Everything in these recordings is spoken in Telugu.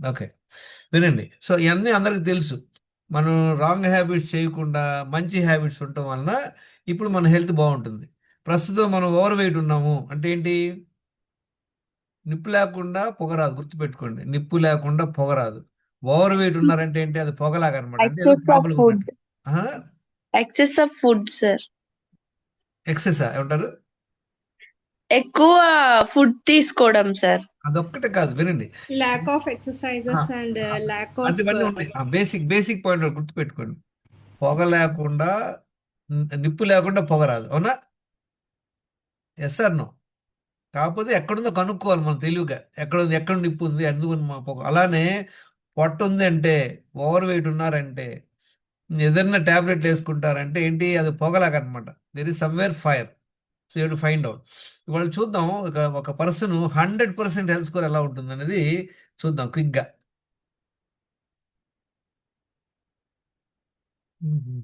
ఓకే. వినండి. సో, ఇయన్నీ అందరికి తెలుసు. మనం రాంగ్ హ్యాబిట్స్ చేయకుండా మంచి హ్యాబిట్స్ ఉండటం వలన ఇప్పుడు మన హెల్త్ బావుంటుంది. ప్రస్తుతం మనం ఓవర్ వెయిట్ ఉన్నాము అంటే ఏంటి? నిప్పు లేకుండా పొగ రాదు గుర్తుపెట్టుకోండి. నిప్పు లేకుండా పొగ రాదు. ఓవర్ వెయిట్ ఉన్నారంటే ఏంటి? అది పొగలాగనమాట. అంటే ఏదో ఎక్సెస్ ఆఫ్ ప్రాబ్లమ్ ఫుడ్. ఉన్నట్టు. అహా! Excess of food sir. ఎక్సెసా ఏమంటారు? ఎక్కువ ఫుడ్ తీసుకోవడం సార్. అదొక్కటే కాదు వినండి. lack of ఆ! exercises and lack of అంటే ఇవన్నీ ఉన్నాయి. బేసిక్ పాయింట్ ఒకటి గుర్తుపెట్టుకోండి. పొగ లేకుండా నిప్పు లేకుండా పొగ రాదు. అవునా? Yes or no? కాకపోతే ఎక్కడుందో కనుక్కోవాలి మనం తెలివిగా. ఎక్కడ నిప్పు ఉంది, ఎందుకు మా పొగ అలానే పొట్టుంది అంటే, ఓవర్ వెయిట్ ఉన్నారంటే, ఏదన్నా టాబ్లెట్లు యేసుకుంటారంటే ఏంటి? అది పొగలాగనమాట. There is somewhere fire. So, you have to find out. ఇవాళ చూద్దాం ఒక పర్సన్ 100% హెల్త్ స్కోర్ ఎలా ఉంటుందనేది చూద్దాం క్విక్‌గా. హుహు.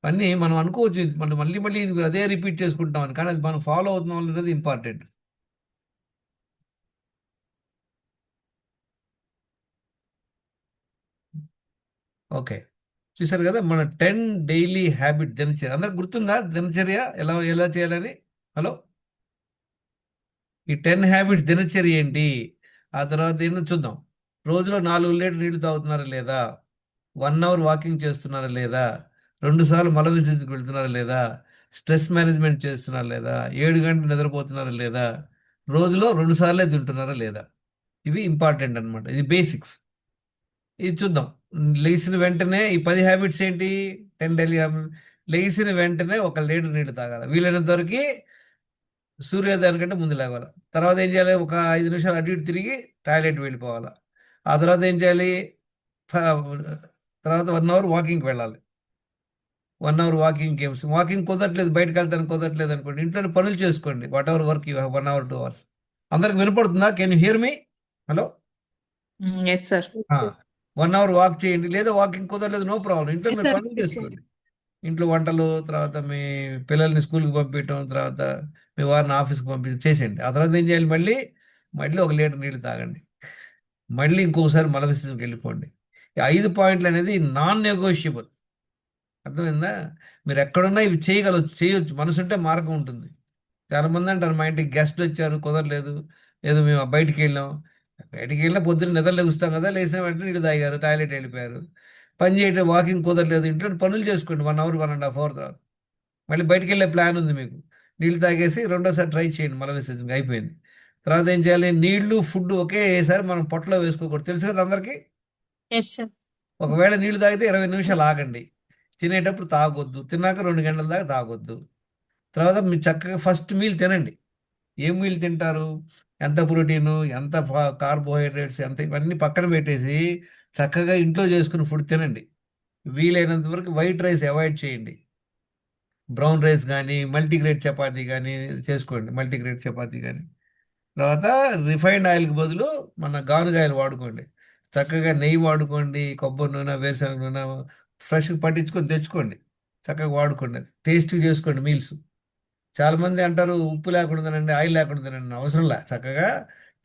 అన్నీ మనం అనుకోవచ్చు. మనం మళ్ళీ ఇది అదే రిపీట్ చేసుకుంటామని. కానీ అది మనం ఫాలో అవుతున్నాం అనేది ఇంపార్టెంట్. ఓకే. చూసారు గదా! మన 10 డైలీ హ్యాబిట్ దినచర్య. అందరికి గుర్తుందా దినచర్య ఎలా ఎలా చేయాలని? హలో! ఈ 10 హ్యాబిట్స్ దినచర్య ఏంటి? ఆ తర్వాత ఏంటో చూద్దాం. రోజులో 4 లీటర్ నీళ్లు తాగుతున్నారా లేదా? 1 అవర్ వాకింగ్ చేస్తున్నారా లేదా? 2 సార్లు మల విసర్జనకి వెళ్తున్నారా లేదా? స్ట్రెస్ మేనేజ్‌మెంట్ చేస్తున్నారా లేదా? 7 గంటలు నిద్రపోతున్నారా లేదా? రోజులో 2 సార్లే తింటున్నారా లేదా? ఇవి ఇంపార్టెంట్ అన్నమాట. ఇది బేసిక్స్. ఇది చూద్దాం. లెగిసిన వెంటనే ఈ 10 హ్యాబిట్స్ ఏంటి? 10 డైలీ లెగిసిన వెంటనే 1 లీటర్ నీళ్లు తాగాల. వీలైనంత వరకి సూర్యోదయానికంటే ముందు లేగాల. తర్వాత ఏం చేయాలి? ఒక 5 నిమిషాలు అటు ఇటు తిరిగి టాయిలెట్ వెళ్ళిపోవాలా. ఆ తర్వాత ఏం చేయాలి? ఫ తర్వాత 1 అవర్ వాకింగ్‌కి వెళ్ళాలి. 1 అవర్ వాకింగ్ గేమ్స్. వాకింగ్ కుదరట్లేదు బయటికెళ్తానికి కుదరట్లేదు అనుకోండి. ఇంట్లోనే పనులు చేసుకోండి. Whatever work you have 1 hour, 2 hours. అందరికి వినపడుతుందా? Can you hear me? Hello! Yes sir. ఆ! 1 అవర్ వాక్ చేయండి. లేదా వాకింగ్ కుదరలేదు నో ప్రాబ్లమ్. ఇంట్లో yes మీరు sir పనులు yes sir చేసుకోండి. ఇంట్లో వంటలు, తర్వాత మీ పిల్లల్ని స్కూలుకి పంపియటం, తర్వాత మీ వారిని ఆఫీస్‌కి చేసేయండి. ఆ తర్వాత ఏం చేయాలి మళ్ళీ 1 లీటర్ నీళ్లు తాగండి. మళ్ళీ ఇంకొకసారి మల విసర్జనకెళ్ళిపోండి. ఈ 5 పాయింట్లనేది నాన్ నెగోషియబుల్. అర్థమైందా? మీరెక్కడున్నా ఇవి చేయొచ్చు. మనసుంటే మార్గం ఉంటుంది. చాలామంది అంటారు మా ఇంటికి గెస్ట్‌లొచ్చారు కుదరలేదు. ఏదో మేము బయటికెళ్ళాం. బయటికెళ్ళినా పొద్దున్న నిద్ర లెగుస్తాం కదా! లేసిన వెంటనే నీళ్ళు తాగారు, టాయిలెట్ ఎళ్ళిపోయారు. పని చేయటం వాకింగ్ కుదరలేదు. ఇంట్లోనే పనులు చేసుకోండి 1 అవర్, 1 ½ అవర్ తర్వాత. మళ్ళీ బయటికెళ్ళే ప్లాన్ ఉంది మీకు. నీళ్ళు తాగేసి రెండోసారి ట్రై చేయండి మల విసర్జనకి అయిపోయింది. తర్వాత ఏం చేయాలి? నీళ్ళు, ఫుడ్ ఒకేసారి మనం పొట్టలో వేసుకోకూడదు. తెలుసు కదా అందరికి? yes sir ఒకవేళ నీళ్ళు తాగితే 20 నిమిషాలు ఆగండి. తినేటప్పుడు తాగొద్దు. తిన్నాక 2 గంటల దాకా తాగొద్దు. తర్వాత మీరు చక్కగా ఫస్ట్ మీల్ తినండి. ఏం మీల్ తింటారు? ఎంత ప్రోటీను, ఎంత కార్బోహైడ్రేట్స్ ఎంత ఇవన్నీ పక్కన పెట్టేసి చక్కగా ఇంట్లో చేసుకున్న ఫుడ్ తినండి. వీలైనంత వరకు వైట్ రైస్ అవాయిడ్ చేయండి. బ్రౌన్ రైస్ గానీ, మల్టీగ్రేన్ చపాతీ గానీ చేసుకోండి. మల్టీగ్రేన్ చపాతీ గానీ. తర్వాత రిఫైన్డ్ ఆయిల్‌కి బదులు మన గానుగాయలు వాడుకోండి. చక్కగా నెయ్యి వాడుకోండి. కొబ్బరి నూనె, వేరుశనగ నూనె ఫ్రెష్‌గా పట్టించుకొని తెచ్చుకోండి. చక్కగా వాడుకోండి అది. టేస్టీగా చేసుకోండి మీల్స్. చాలామంది అంటారు ఉప్పు లేకుండా తినండి, ఆయిల్ లేకుండా తినండి. అవసరంలే. చక్కగా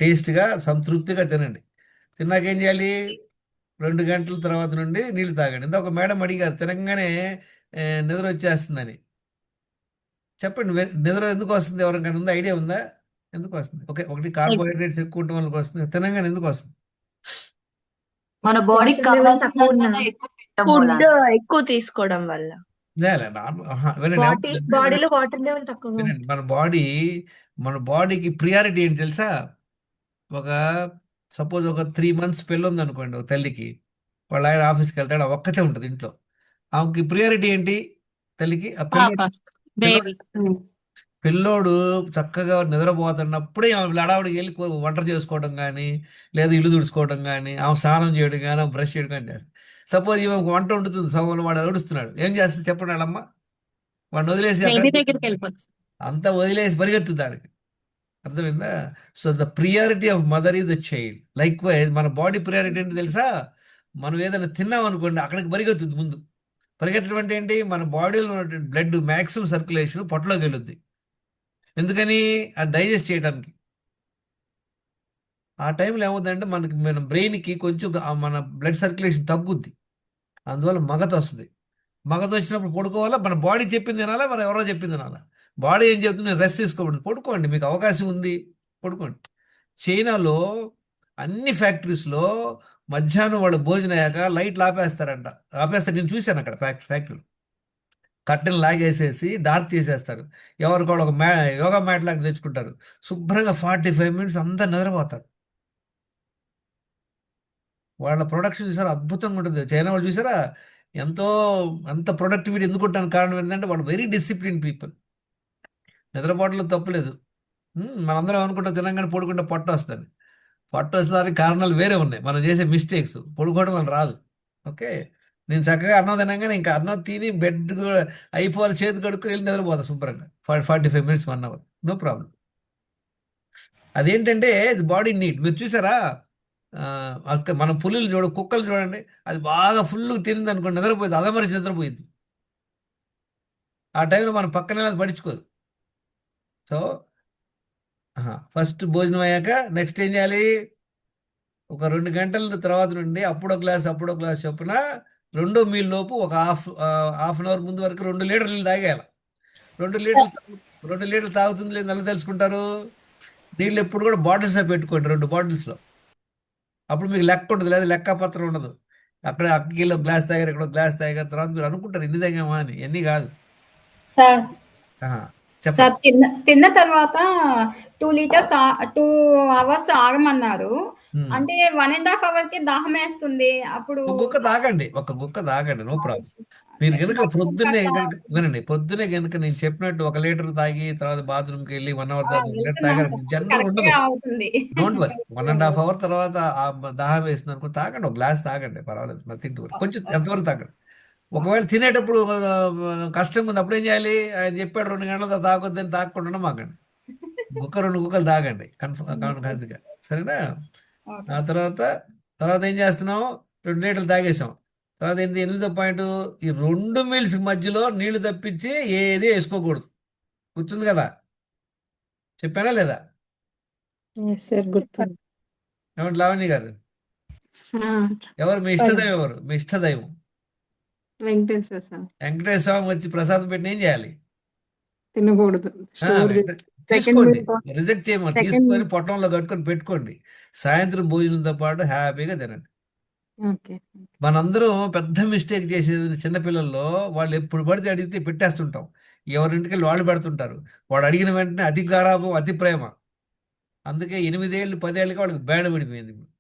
టేస్ట్‌గా, సంతృప్తిగా తినండి. తిన్నాక ఏం చేయాలి? 2 గంటల తర్వాత నుండి నీళ్లు తాగండి. ఇందాక మేడం అడిగారు తినంగానే నిద్రొచ్చేస్తుందని. చెప్పండి. నిద్ర ఎందుకొస్తుంది? ఎవరికైనా ఉందా? ఐడియా ఉందా? ఎందుకొస్తుంది? ఓకే. ఒకటి కార్బోహైడ్రేట్స్ ఎక్కువ ఉండటం వల్ల వస్తుంది. తినంగానే ఎందుకొస్తుంది? మన బాడీకి వాటర్ లెవెల్ తక్కువ ఉన్నా కావాల్సినంతనే ఎక్కువ తినడం ఫుడ్ మూలాన. ఎక్కువ తీసుకోవడం వల్ల. లే నార్మల్ అహా! వినండి ఏమవుతుందంటే బాడీలో వాటర్ లెవెల్ తక్కువగా వినండి. ఉంటుంది. మన బాడీకి ప్రియారిటీ ఏంటి తెలుసా? ఒక సపోజ్ ఒక 3 మంత్స్ పిల్లుందనుకోండి ఒక తల్లికి. వాళ్ళాయన ఆఫీస్‌కెళ్తాడు. ఆమె ఒక్కతే ఉంటది ఇంట్లో. ఆమెకి ప్రియారిటీ ఏంటి? తల్లికి ఆ పాప పిల్లోడు బేబీ పిల్లోడు చక్కగా నిద్రపోతున్నప్పుడే ఆమె హడావుడిగా ఎళ్లి వంట చేసుకోవడం గానీ, లేదా ఇల్లు తుడుచుకోవడం గానీ, ఆమె స్నానం చేయడం గానీ, ఆమె బ్రష్ చేయడం గానీ చేస్తది. సపోజ్ ఈమె వంట వండుతుంది సగంలో వాడు ఏడుస్తున్నాడు. ఏం చేస్తది చెప్పండి ఆళ్ళమ్మ? వాడిని వదిలేసి అక్కడే బేబీ దగ్గరికి కూర్చుంటదా? వెళ్ళిపోతుంది. అంతా వదిలేసి పరిగెత్తుద్ది ఆడికి. అర్థమైందా? So, the priority of mother is the child. Likewise మన బాడీ ప్రియారిటీ ఏంటో తెలుసా? మనం ఏదైనా తిన్నామనుకోండి అక్కడికి పరిగెత్తుద్ది ముందు. పరిగెత్తడం అంటే ఏంటి? మన బాడీలో ఉన్నటువంటి బ్లడ్ మాక్సిమం సర్క్యులేషన్ పొట్టలోకెళ్ళుద్ది. ఎందుకని? అది డైజెస్ట్ చేయడానికి. ఆ టైంలో ఏమవుతుందంటే మనకి మన బ్రెయిన్కి కొంచెం మన బ్లడ్ సర్క్యులేషన్ తగ్గుద్ది. అందువల్ల మగత వస్తుంది. మగత వచ్చినప్పుడు పడుకోవాలా, మన బాడీ చెప్పింది తినాలా, మనం ఎవరో చెప్పింది తినాలా. బాడీ ఏం చెప్తుంది, రెస్ట్ తీసుకోండి, పడుకోండి, మీకు అవకాశం ఉంది, పడుకోండి. చైనాలో అన్ని ఫ్యాక్టరీస్లో మధ్యాహ్నం వాళ్ళు భోజనం అయ్యాక లైట్లు ఆపేస్తారంట. ఆపేస్తారు, నేను చూశాను అక్కడ ఫ్యాక్టరీలో. కట్టెలు లాగేసేసి డార్క్ చేసేస్తారు. ఎవరికి వాళ్ళు ఒక యోగా మ్యాట్ లాగా తెచ్చుకుంటారు. శుభ్రంగా 45 మినిట్స్ అందరు నిద్రపోతారు. వాళ్ళ ప్రొడక్షన్ చూసారా, అద్భుతంగా ఉంటుంది. చైనా వాళ్ళు చూసారా, ఎంతో అంత ప్రొడక్టివిటీ ఎందుకుంటాను కారణం ఏంటంటే వాళ్ళు వెరీ డిసిప్లిన్ పీపుల్. నిద్రపోవడంలో తప్పులేదు. మనందరం అనుకుంటాం తినంగానే పడుకుంటే పొట్ట వస్తుంది. పొట్ట వస్తుందానికి కారణాలు వేరే ఉన్నాయి, మనం చేసే మిస్టేక్స్. పడుకోవడం మనం రాదు. ఓకే, నేను చక్కగా అన్నం తినంగానే ఇంకా అన్నం తిని బెడ్ అయిపోవాలి, చేతి కడుక్కుని వెళ్ళి నిద్రపోతా శుభ్రంగా 45 మినిట్స్ 1 అవర్, నో ప్రాబ్లం. అదేంటంటే బాడీ నీడ్. మీరు చూసారా, మన పులులు కుక్కలు చూడండి, అది బాగా ఫుల్ తినింది అనుకోండి, నిద్రపోయింది, అదమరిచి నిద్రపోయింది. ఆ టైంలో మనం పక్కనే అది పడించుకోదు. సో ఫస్ట్ భోజనం అయ్యాక నెక్స్ట్ ఏం చేయాలి, ఒక 2 గంటల తర్వాత నుండి అప్పుడో గ్లాస్ చొప్పున రెండో మీల్ లోపు ఒక హాఫ్ అన్ అవర్ ముందు వరకు 2 లీటర్లు నీళ్ళు తాగేయాలి. 2 లీటర్లు తాగుతుంది లేదు ఎలా తెలుసుకుంటారు, నీళ్ళు ఎప్పుడు కూడా బాటిల్స్లో పెట్టుకోండి, 2 బాటిల్స్లో. అప్పుడు మీకు లెక్క ఉంటుంది, లేదా లెక్కపత్రం ఉండదు. అక్కడ అక్కకిలో గ్లాస్ తాగారు, ఇక్కడ గ్లాస్ తాగారు, తర్వాత మీరు అనుకుంటారు ఎన్ని తాగామా అని. ఎన్ని కాదు. సార్ ఆహా, సార్ చెప్పండి. తిన్న తర్వాత 2 లీటర్స్ 2 అవర్స్ ఆగమన్నారు. ఉమ్. అంటే 1.5 అవర్ కి దాహం వేస్తుంది. అప్పుడు ఒక గుక్క తాగండి, నో ప్రాబ్లం. మీరు కనుక పొద్దున్నే వినండి, పొద్దునే కనుక నేను చెప్పినట్టు 1 లీటర్ తాగి తర్వాత బాత్రూమ్కి వెళ్ళి 1 అవర్ తర్వాత 1 లీటర్ తాగారు జనరల్ కరెక్ట్ ఉండదు. గా అవుతుంది. డోంట్ వరీ, 1.5 అవర్ తర్వాత ఆ దాహం వేస్తుంది అనుకో, తాగండి, ఒక గ్లాస్ తాగండి, పర్వాలేదు, నథింగ్ టు వరీ. కొంచెం ఎంతవరకు తాగండి. ఒకవేళ తినేటప్పుడు కష్టంగా ఉంది, అప్పుడు ఏం చేయాలి, ఆయన చెప్పాడు 2 గంటల తర్వాత తాగొద్దని, తాగకుండా మాకండి, 2 గుక్కలు తాగండి కన్ఫర్మ్గా, సరేనా. ఓకే ఆ సార్. తర్వాత ఏం చేస్తున్నాం, 2 లీటర్లు తాగేసాం. తర్వాత ఏంటి, 8వ పాయింట్, ఈ 2 మీల్స్ మధ్యలో నీళ్లు తప్పించి ఏది వేసుకోకూడదు. గుర్తుంది కదా, చెప్పానా లేదా? సార్ గుర్తుంది. ఏమంటే లావణ్య గారు, ఆ, ఎవరు మీ ఇష్టదైవం, ఎవరు మీ ఇష్టదైవం? వెంకటేశ్వర సార్ వెంకటేశ్వర స్వామి వచ్చి ప్రసాదం పెట్టి ఏం చేయాలి, తినకూడదు. స్టోర్ తీసుకోండి, సెకండ్ రిజెక్ట్ చేయమని, సెకండ్ తీసుకొని పొట్టంలో కట్టుకొని పెట్టుకోండి. సాయంత్రం భోజనంతో పాటు హ్యాపీగా తినండి. ఓకే. మనందరం పెద్ద మిస్టేక్ చేసేది చిన్నపిల్లల్లో, వాళ్ళు ఎప్పుడు పడితే అడిగితే పెట్టేస్తుంటాం. ఎవరింటికి వెళ్ళి వాళ్ళు పెడుతుంటారు. వాడు అడిగిన వెంటనే అతి గారాబం, అతి ప్రేమ. అందుకే 8 ఏళ్ళు 10 ఏళ్ళకి వాళ్ళకి బేడ పడిపోయింది. ఇప్పుడు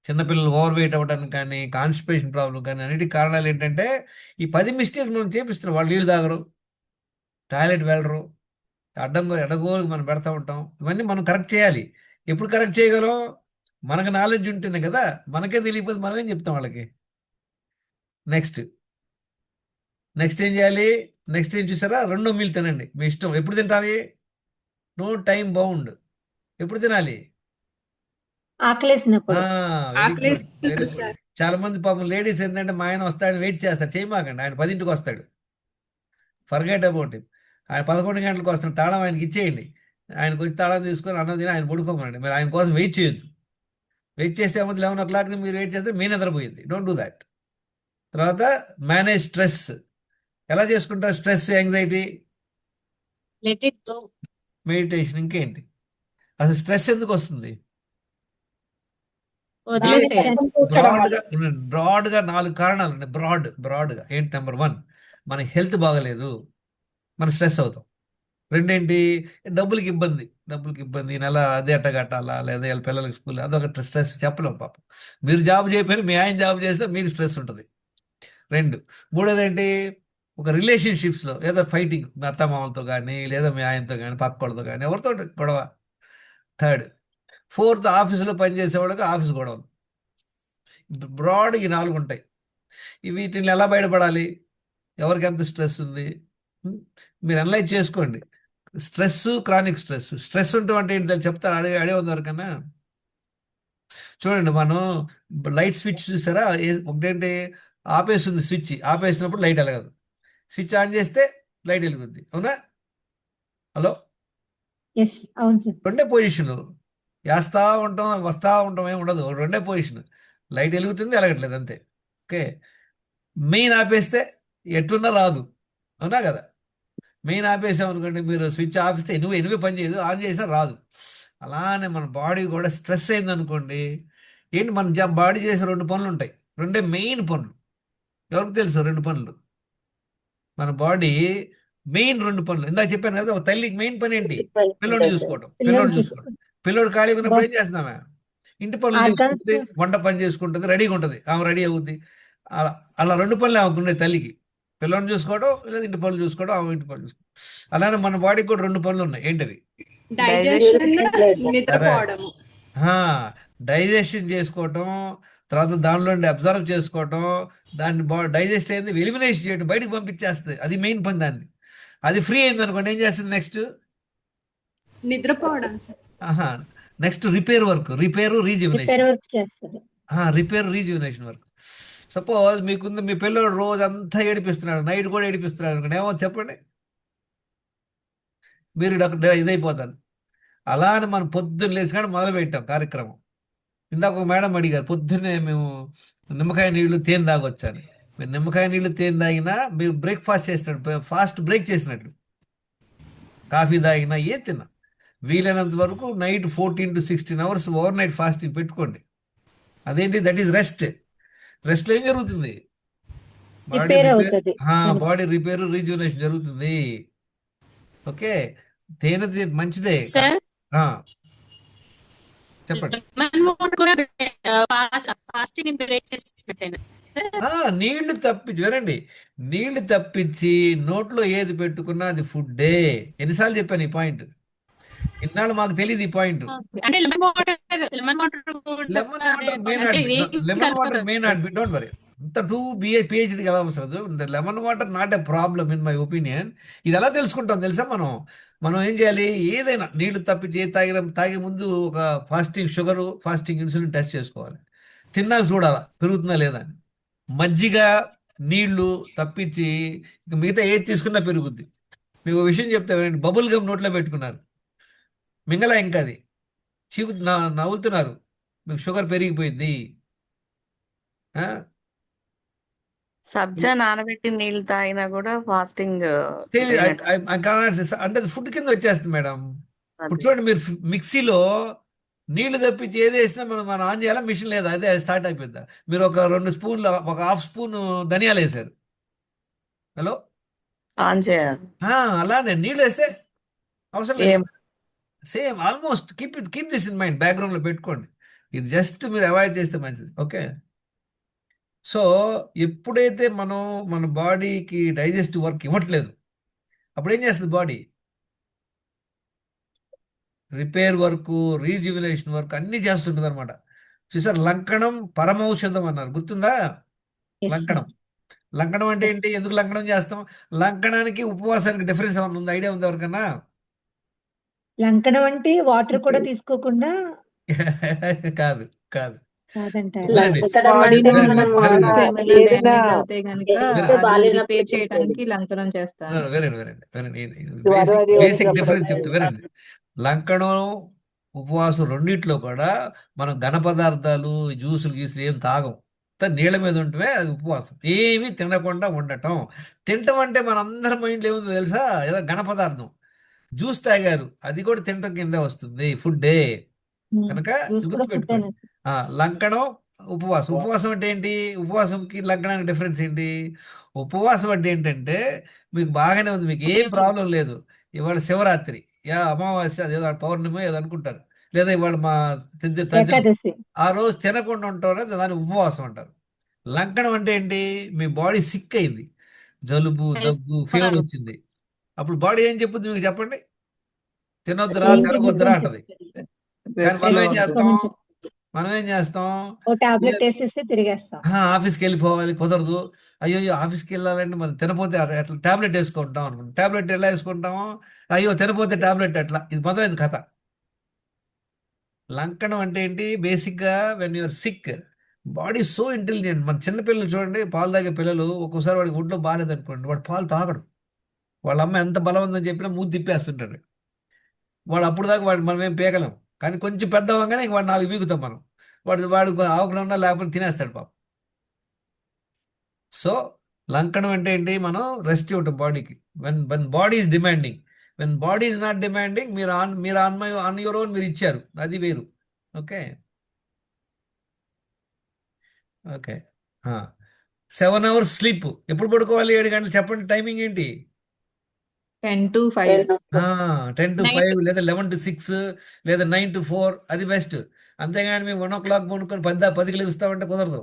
చిన్నపిల్లలు ఓవర్ వెయిట్ అవ్వడానికి కానీ, కాన్స్టిపేషన్ ప్రాబ్లం కానీ, అన్నిటికీ కారణాలు ఏంటంటే ఈ 10 మిస్టేక్స్ మనం చేపిస్తున్నాం. వాళ్ళు నీళ్ళు తాగరు, టాయిలెట్ వెళ్ళరు, ఎడగోలు మనం పెడతా ఉంటాం. ఇవన్నీ మనం కరెక్ట్ చేయాలి. ఎప్పుడు కరెక్ట్ చేయగలం, మనకు నాలెడ్జ్ ఉంటేనే కదా. మనకే తెలియకపోతే మనం ఏం చెప్తాం వాళ్ళకి. నెక్స్ట్ ఏం చేయాలి, నెక్స్ట్ ఏం చూసారా, 2 మీల్ తినండి, మీ ఇష్టం. ఎప్పుడు తింటాలి, నో టైం బౌండ్. ఎప్పుడు తినాలి, ఆకలేసినప్పుడు. వెరీ గుడ్, ఆకలేస్తుంది వెరీ గుడ్. సార్. చాలా మంది పాపం లేడీస్ ఏంటంటే, మా ఆయన వస్తాడని వెయిట్ చేస్తారు. చేయమాకండి, ఆయన 10ంటికి వస్తాడు, ఫర్గెట్ అబౌట్ హిమ్. ఆయన 11 గంటలకు వస్తాడు, తాళం ఆయనకి ఇచ్చేయండి. ఆయనకు వచ్చి తాళం తీసుకొని అన్నం తిని ఆయన పడుకోమనండి. మీరు ఆయన కోసం వెయిట్ చేయొద్దు. వెయిట్ చేస్తే ఏమవుతుంది, 11 o'clock మీరు వెయిట్ చేస్తే మీ నిద్రపోయింది. Don't do that. తర్వాత మేనేజ్ స్ట్రెస్. ఎలా చేసుకుంటారు stress, anxiety? Let it go. Meditation. ఇంకేంటి, అసలు స్ట్రెస్ ఎందుకు వస్తుంది? వదిలేసేయాలి. బ్రాడ్గా 4 కారణాలు ఉన్నాయి. బ్రాడ్గా ఏంటి, నెంబర్ 1, మన హెల్త్ బాగలేదు, మన స్ట్రెస్ అవుతాం. రెండేంటి, డబ్బులకి ఇబ్బంది, ఈ నెల అదే అట్ట కట్టాలా, లేదా వీళ్ళ పిల్లలకి స్కూల్, అదొక స్ట్రెస్. చెప్పలేం పాపం. మీరు జాబ్ చేయకపోయినా మీ ఆయన జాబ్ చేస్తే మీకు స్ట్రెస్ ఉంటుంది. 2, మూడోది ఏంటి, ఒక రిలేషన్షిప్స్లో ఏదో ఫైటింగ్, మీ అత్తమామలతో కానీ, లేదా మీ ఆయనతో కానీ, పక్కోళ్ళతో కానీ, ఎవరితో గొడవ. 3, 4, ఆఫీసులో పనిచేసేవాళ్ళకి ఆఫీస్ గొడవలు. బ్రాడ్ ఈ 4 ఉంటాయి. వీటిని ఎలా బయటపడాలి, ఎవరికి ఎంత స్ట్రెస్ ఉంది, మీరు అనలైజ్ చేసుకోండి. స్ట్రెస్, క్రానిక్ స్ట్రెస్ ఉండటం అంటే ఏంటి చెప్తారు, అడే ఉంది వరకన్నా. చూడండి, మనం లైట్ స్విచ్ చూసారా, ఒకటేంటి, ఆపేస్తుంది స్విచ్, ఆపేసినప్పుడు లైట్ వెలగదు, స్విచ్ ఆన్ చేస్తే లైట్ వెలుగుద్ది, అవునా? హలో, అవును సార్. 2 పొజిషన్లు. వేస్తూ ఉంటాం వస్తూ ఉంటాం ఏమి ఉండదు, రెండే పొజిషన్. లైట్ వెలుగుతుంది, వెలగట్లేదు అంతే. ఓకే. మెయిన్ ఆపేస్తే ఎట్లున్నా రాదు, అవునా కదా? మెయిన్ ఆపేసాం అనుకోండి, మీరు స్విచ్ ఆపిస్తే ఎనిమిది పని చేయదు, ఆన్ చేసినా రాదు. అలానే మన బాడీ కూడా స్ట్రెస్ అయింది అనుకోండి, ఏంటి మన బాడీ చేసే రెండు పనులు ఉంటాయి, రెండే మెయిన్ పనులు. ఎవరికి తెలుసు రెండు పనులు? మన బాడీ మెయిన్ రెండు పనులు ఇందాక చెప్పాను కదా. ఒక తల్లికి మెయిన్ పని ఏంటి? పిల్లోడు చూసుకోవడం. పిల్లోడు ఖాళీగా ఉన్నప్పుడు ఏం చేస్తున్నామే? ఇంటి పనులు చేసుకుంటుంది, వంట పని చేసుకుంటుంది, రెడీగా ఉంటుంది, ఆమె రెడీ అవుద్ది. అలా అలా రెండు పనులు ఆమెకు ఉండే తల్లికి, పిల్లోడిని చూసుకోవడం లేదా ఇంటి పనులు చూసుకోవడం, ఆమె ఇంటి పనులు చూసుకోవడం. అలానే మన బాడీకి కూడా రెండు పనులు ఉన్నాయి. ఏంటవి? డైజెషన్, నిద్రపోవడము. డైజెషన్ చేసుకోవటం, తర్వాత దానిలో అబ్జర్వ్ చేసుకోవటం, దాన్ని డైజెస్ట్ అయింది ఎలిమినేషన్ చేయడం, బయటకు పంపించేస్తుంది. అది మెయిన్ పని దాన్ని. అది ఫ్రీ అయింది అనుకోండి, ఏం చేస్తుంది నెక్స్ట్? నిద్రపోవడం సార్. ఆహా, next repair work, repair rejuvenation work. Suppose మీకుంది, మీ పిల్లడు రోజు అంతా ఏడిపిస్తున్నాడు, నైట్ కూడా ఏడిపిస్తున్నాడు అనుకోండి, ఏమో చెప్పండి, మీరు ఇదైపోతారు. అలా అని మనం పొద్దున్న లేచినాడు మొదలు పెట్టాం కార్యక్రమం. ఇందాక ఒక మేడం అడిగారు, పొద్దున్నే మేము నిమ్మకాయ నీళ్లు తేనె తాగొచ్చాను. మీరు నిమ్మకాయ నీళ్లు తేనె తాగినా మీరు బ్రేక్ఫాస్ట్ చేసినట్టు, ఫాస్ట్ బ్రేక్ చేసినట్లు. కాఫీ తాగినా ఏం తిన్నా వీలైనంత వరకు night 14 to 16 hours over night fasting పెట్టుకోండి. అదేంటి? That is rest. రెస్ట్లో ఏం జరుగుతుంది? బాడీ రిపేర్ రీజువనేషన్ జరుగుతుంది. ఓకే. తేనె మంచిదే. సార్ ఆ, చెప్పండి. ఫాస్టింగ్ బ్రేక్ చేసి పెట్టాను నీళ్లు తప్పించి వినండి, నీళ్లు తప్పించి నోట్లో ఏది పెట్టుకున్నా అది ఫుడ్డే. ఎన్నిసార్లు చెప్పాను ఈ పాయింట్? ఇన్నాళ్ళు మాకు తెలియదు ఈ పాయింట్. అంటే lemon water lemon water may not be, don't worry. అంత 2 BA PhD ఎలా అవసరం? Lemon water not a problem in my opinion. ఇది ఎలా తెలుసుకుంటాం తెలుసా? మనం ఏం చేయాలి? ఏదైనా నీళ్లు తప్పించి తాగే ముందు ఒక fasting sugar, fasting insulin test చేసుకోవాలి. తిన్నాక చూడాలా పెరుగుతుందా లేదా అని. మజ్జిగ, నీళ్లు తప్పించి మిగతా ఏది తీసుకున్నా పెరుగుద్ది. మీకు విషయం చెప్తే బబుల్ గమ్ నోట్లో పెట్టుకున్నారు, మింగలా, ఇంకా అది నవ్వుతున్నారు, మీకు షుగర్ పెరిగిపోయింది. సబ్జా నానబెట్టి నీళ్ళు తాగినా కూడా ఫాస్టింగ్ అంటే అది ఫుడ్ కింద వచ్చేస్తుంది మేడం. ఇప్పుడు చూడండి, మీరు మిక్సీలో నీళ్లు తప్పించి ఏది వేసినా మనం ఆన్ చేయాలా? మిషన్ లేదా? అదే స్టార్ట్ అయిపోద్దా? మీరు ఒక 2 స్పూన్లు, ఒక హాఫ్ స్పూన్ ధనియాలు వేసారు, హలో, ఆన్ చేయాలి. అలానే నీళ్ళు వేస్తే అవసరం లేదు. Same almost. Keep this in mind, బ్యాక్గ్రౌండ్లో పెట్టుకోండి. ఇది జస్ట్ మీరు అవాయిడ్ చేస్తే మంచిది. ఓకే. సో ఎప్పుడైతే మనం మన బాడీకి డైజెస్టివ్ వర్క్ ఇవ్వట్లేదు, అప్పుడు ఏం చేస్తుంది బాడీ? రిపేర్ వర్క్, రీజ్యువినేషన్ వర్క్ అన్నీ చేస్తుంటుంది అనమాట. చూసారు, లంకణం పరమౌషధం అన్నారు, గుర్తుందా? లంకణం అంటే ఏంటి? ఎందుకు లంకణం చేస్తాం? లంకణానికి ఉపవాసానికి డిఫరెన్స్ ఏమన్నా ఉంది? ఐడియా ఉంది ఎవరికన్నా? లంకడం అంటే వాటర్ కూడా తీసుకోకుండా కాదు కాదు. కాదంటారు. వినండి. బాడీలో ఉన్న Very good. parts Very ఏమైనా ఏదైనా డ్యామేజ్ అవుతే గనుక అది రిపేర్ చేయడానికి లంకనం చేస్తారు. వినండి. బేసిక్ డిఫరెన్స్ చెప్తే వినండి. లంకణం, ఉపవాసం రెండిట్లో కూడా మనం ఘన పదార్థాలు, జ్యూసులు గీసులు ఏం తాగం. నీళ్ళ మీద ఉంటే అది ఉపవాసం. ఏమీ తినకుండా ఉండటం. తినటం అంటే మనందరి మైండ్లో ఏముందో తెలుసా? ఏదో ఘన పదార్థం. జ్యూస్ తాగారు, అది కూడా తినటం కింద వస్తుంది, ఫుడ్డే కనుక గుర్తుపెట్టుకోండి. లంకణం, ఉపవాసం. ఉపవాసం అంటే ఏంటి? ఉపవాసంకి లంకణానికి డిఫరెన్స్ ఏంటి? ఉపవాసం అంటే ఏంటంటే మీకు బాగానే ఉంది, మీకు ఏం ప్రాబ్లం లేదు, ఇవాళ శివరాత్రి, అమావాస్య, అదేదో పౌర్ణమి ఏదో అనుకుంటారు, లేదా ఇవాళ మా ఏకాదశి. ఆ రోజు తినకుండా ఉంటారు, దాన్ని ఉపవాసం అంటారు. లంకణం అంటే ఏంటి? మీ బాడీ సిక్ అయింది, జలుబు, దగ్గు, ఫీవర్ వచ్చింది, అప్పుడు బాడీ ఏం చెప్పుద్ది మీకు చెప్పండి? తినొద్దురా, తినకొద్దురా అంటది. కానీ మనం ఏం చేస్తాం? ఓ టాబ్లెట్ వేసేస్తే తిరిగేస్తాం. ఆఫీస్కి వెళ్ళిపోవాలి, కుదరదు, అయ్యో ఆఫీస్కి వెళ్ళాలంటే మనం తినపోతే ఎట్లా? టాబ్లెట్ వేసుకుంటాం అనుకుంటాం. టాబ్లెట్ ఎలా వేసుకుంటాము? అయ్యో తినపోతే టాబ్లెట్ ఎట్లా? ఇది మొదలైంది కథ. లంకణం అంటే ఏంటి? బేసిక్గా when you're sick, body so intelligent. మన చిన్నపిల్లలు చూడండి, పాలు తాగే పిల్లలు, ఒక్కోసారి వాడికి ఒంట్లో బాగాలేదు అనుకోండి, వాడు పాలు తాగడు. వాళ్ళ అమ్మ ఎంత బలం ఉందని చెప్పినా మూతి తిప్పేస్తుంటాడు. వాడు అప్పుడు దాకా మనం ఏం పీకలేం. కానీ కొంచెం పెద్ద అవ్వగానే ఇంక వాడు 4 పీకుతాం మనం. వాడు ఆవకుండా ఉన్నా లేకపోతే తినేస్తాడు పాపం. సో లంకడం అంటే ఏంటి, మనం రెస్ట్ ఇవ్వటం బాడీకి. When body is demanding. When body is not demanding, మీరు ఆన్ యువర్ ఓన్ మీరు ఇచ్చారు, అది వేరు. Okay okay 7 hours sleep. ఎప్పుడు పడుకోవాలి? 7 గంటలు. చెప్పండి టైమింగ్ ఏంటి? 10 to 5. 10 to 5 లేదా 11 to 6 లేదా 9 to 4, అది బెస్ట్. అంతేగాని మేము 1 o'clock పడుకొని 10కి లెగుస్తామంటే కుదరదు.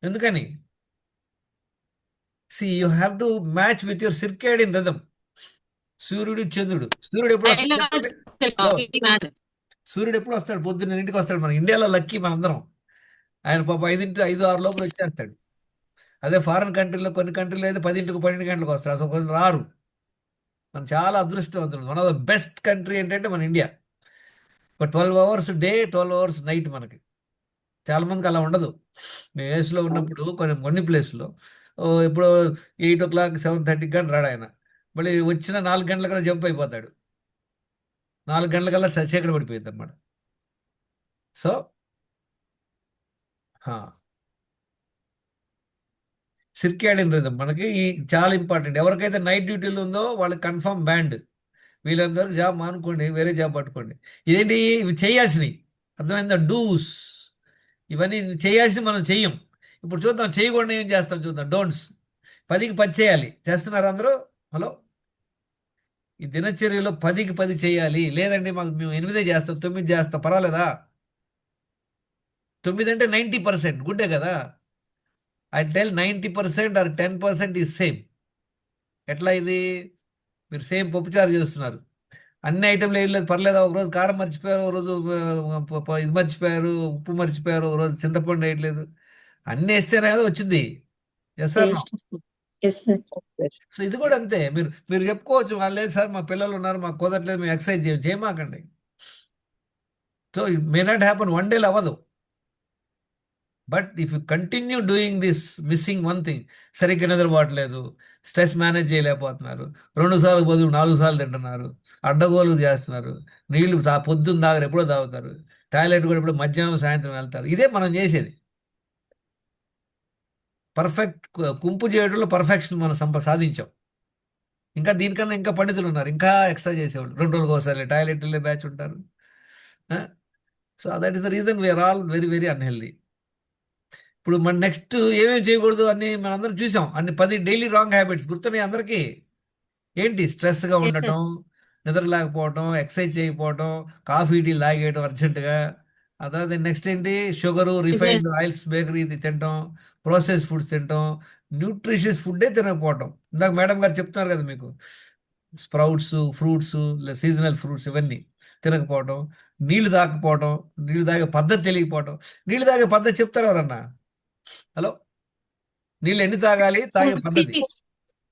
ఎందుకని? You have to match with your circadian rhythm. సూర్యుడు చంద్రుడు. సూర్యుడు ఎప్పుడు వస్తాడు చెప్పండి? సూర్యుడు ఎప్పుడు వస్తాడు? పొద్దున్న ఇంటికి వస్తాడు. మన ఇండియాలో లక్కీ మనందరం. ఆయన పాప 5-6 లోపల వచ్చేస్తాడు. అదే ఫారిన్ కంట్రీలో, కొన్ని కంట్రీలో అయితే 10కి 12 గంటలకు వస్తాడు. అసలు కొంచెం రారు. మనం చాలా అదృష్టవంతులు. One of the best country ఏంటంటే మన ఇండియా. ఒక 12 hours డే, 12 hours నైట్ మనకి. చాలా మందికి అలా ఉండదు. మేము యూఎస్లో ఉన్నప్పుడు కొన్ని ప్లేస్లో ఇప్పుడు 8 o'clock 7:30 కానీ రాడు ఆయన. మళ్ళీ వచ్చిన 4 గంటలకల్లా జంప్ అయిపోతాడు. 4 గంటలకల్లా చీకటి పడిపోయింది అనమాట. సో సిర్కేడియన్ రిథమ్ మనకి చాలా ఇంపార్టెంట్. ఎవరికైతే నైట్ డ్యూటీలు ఉందో వాళ్ళకి కన్ఫర్మ్ బ్యాండ్. వీళ్ళందరూ జాబ్ మానుకోండి, వేరే జాబ్ పట్టుకోండి. ఇదేంటి? ఇవి చేయాల్సినవి, అర్థమైందా? డూస్. ఇవన్నీ చేయాల్సినవి మనం చెయ్యం. ఇప్పుడు చూద్దాం, చేయకూడదు ఏం చేస్తాం చూద్దాం. డోంట్స్. 10కి 10 చేయాలి. చేస్తున్నారు అందరూ? హలో, ఈ దినచర్యలో 10కి 10 చేయాలి. లేదండి మేము 8 చేస్తాం, 9 చేస్తాం, పర్వాలేదా? 9 అంటే 90% గుడ్డే కదా. I tell 90% or 10% is same. ఎట్లా ఇది? మీరు సేమ్ పప్పుచారు చేస్తున్నారు, అన్ని ఐటెంలు ఏం లేదు, పర్లేదా? ఒకరోజు కారం మర్చిపోయారు, ఒకరోజు ఇది మర్చిపోయారు, ఉప్పు మర్చిపోయారు, ఒకరోజు చింతపండు వేయట్లేదు. అన్నీ వేస్తేనే కదా వచ్చింది. Yes sir. Yes, sir. So ఇది కూడా అంతే. మీరు చెప్పుకోవచ్చు, లేదు సార్ మా పిల్లలు ఉన్నారు, మాకు కుదరట్లేదు, మేము ఎక్సర్సైజ్ చేయమాకండి. So it may not happen, one డేలో అవ్వదు. But if you continue doing this, missing one thing, సరిగ్గా నిద్రపోవట్లేదు, స్ట్రెస్ మేనేజ్ చేయలేకపోతున్నారు, 2 సార్లు బదులు 4 సార్లు తింటున్నారు, అడ్డగోలు చేస్తున్నారు, నీళ్లు పొద్దున్న తాగరు, ఎప్పుడో తాగుతారు, టాయిలెట్ కూడా ఇప్పుడు మధ్యాహ్నం సాయంత్రం వెళ్తారు. ఇదే మనం చేసేది. పర్ఫెక్ట్ కుంపు చేయడంలో పర్ఫెక్షన్ మనం సాధించాం. ఇంకా దీనికన్నా ఇంకా పండితులు ఉన్నారు, ఇంకా ఎక్స్ట్రా చేసేవాళ్ళు. 2 రోజులకు ఒకసారి టాయిలెట్ వెళ్ళే బ్యాచ్ ఉంటారు. So that is the reason we're all very very unhealthy. ఇప్పుడు మన నెక్స్ట్ ఏమేమి చేయకూడదు అన్ని మనందరం చూసాం. అన్ని 10 డైలీ రాంగ్ హ్యాబిట్స్ గుర్తున్నాయి అందరికీ. ఏంటి? స్ట్రెస్గా ఉండటం, నిద్ర లేకపోవటం, ఎక్సర్సైజ్ చేయకపోవటం, కాఫీ టీ లాగేయటం అర్జెంటుగా. అదే నెక్స్ట్ ఏంటి? షుగరు, రిఫైన్డ్ ఆయిల్స్, బేకరీ తినటం, ప్రాసెస్ ఫుడ్స్ తినటం, న్యూట్రిషియస్ ఫుడ్డే తినకపోవటం. ఇందాక మేడం గారు చెప్తున్నారు కదా మీకు, స్ప్రౌట్స్, ఫ్రూట్స్, సీజనల్ ఫ్రూట్స్ ఇవన్నీ తినకపోవటం, నీళ్లు తాగకపోవటం, నీళ్లు తాగే పద్ధతి తెలియకపోవటం. నీళ్లు తాగే పద్ధతి చెప్తారు ఎవరన్నా? హలో, నీళ్ళు ఎన్ని తాగాలి, తాగే పద్ధతి?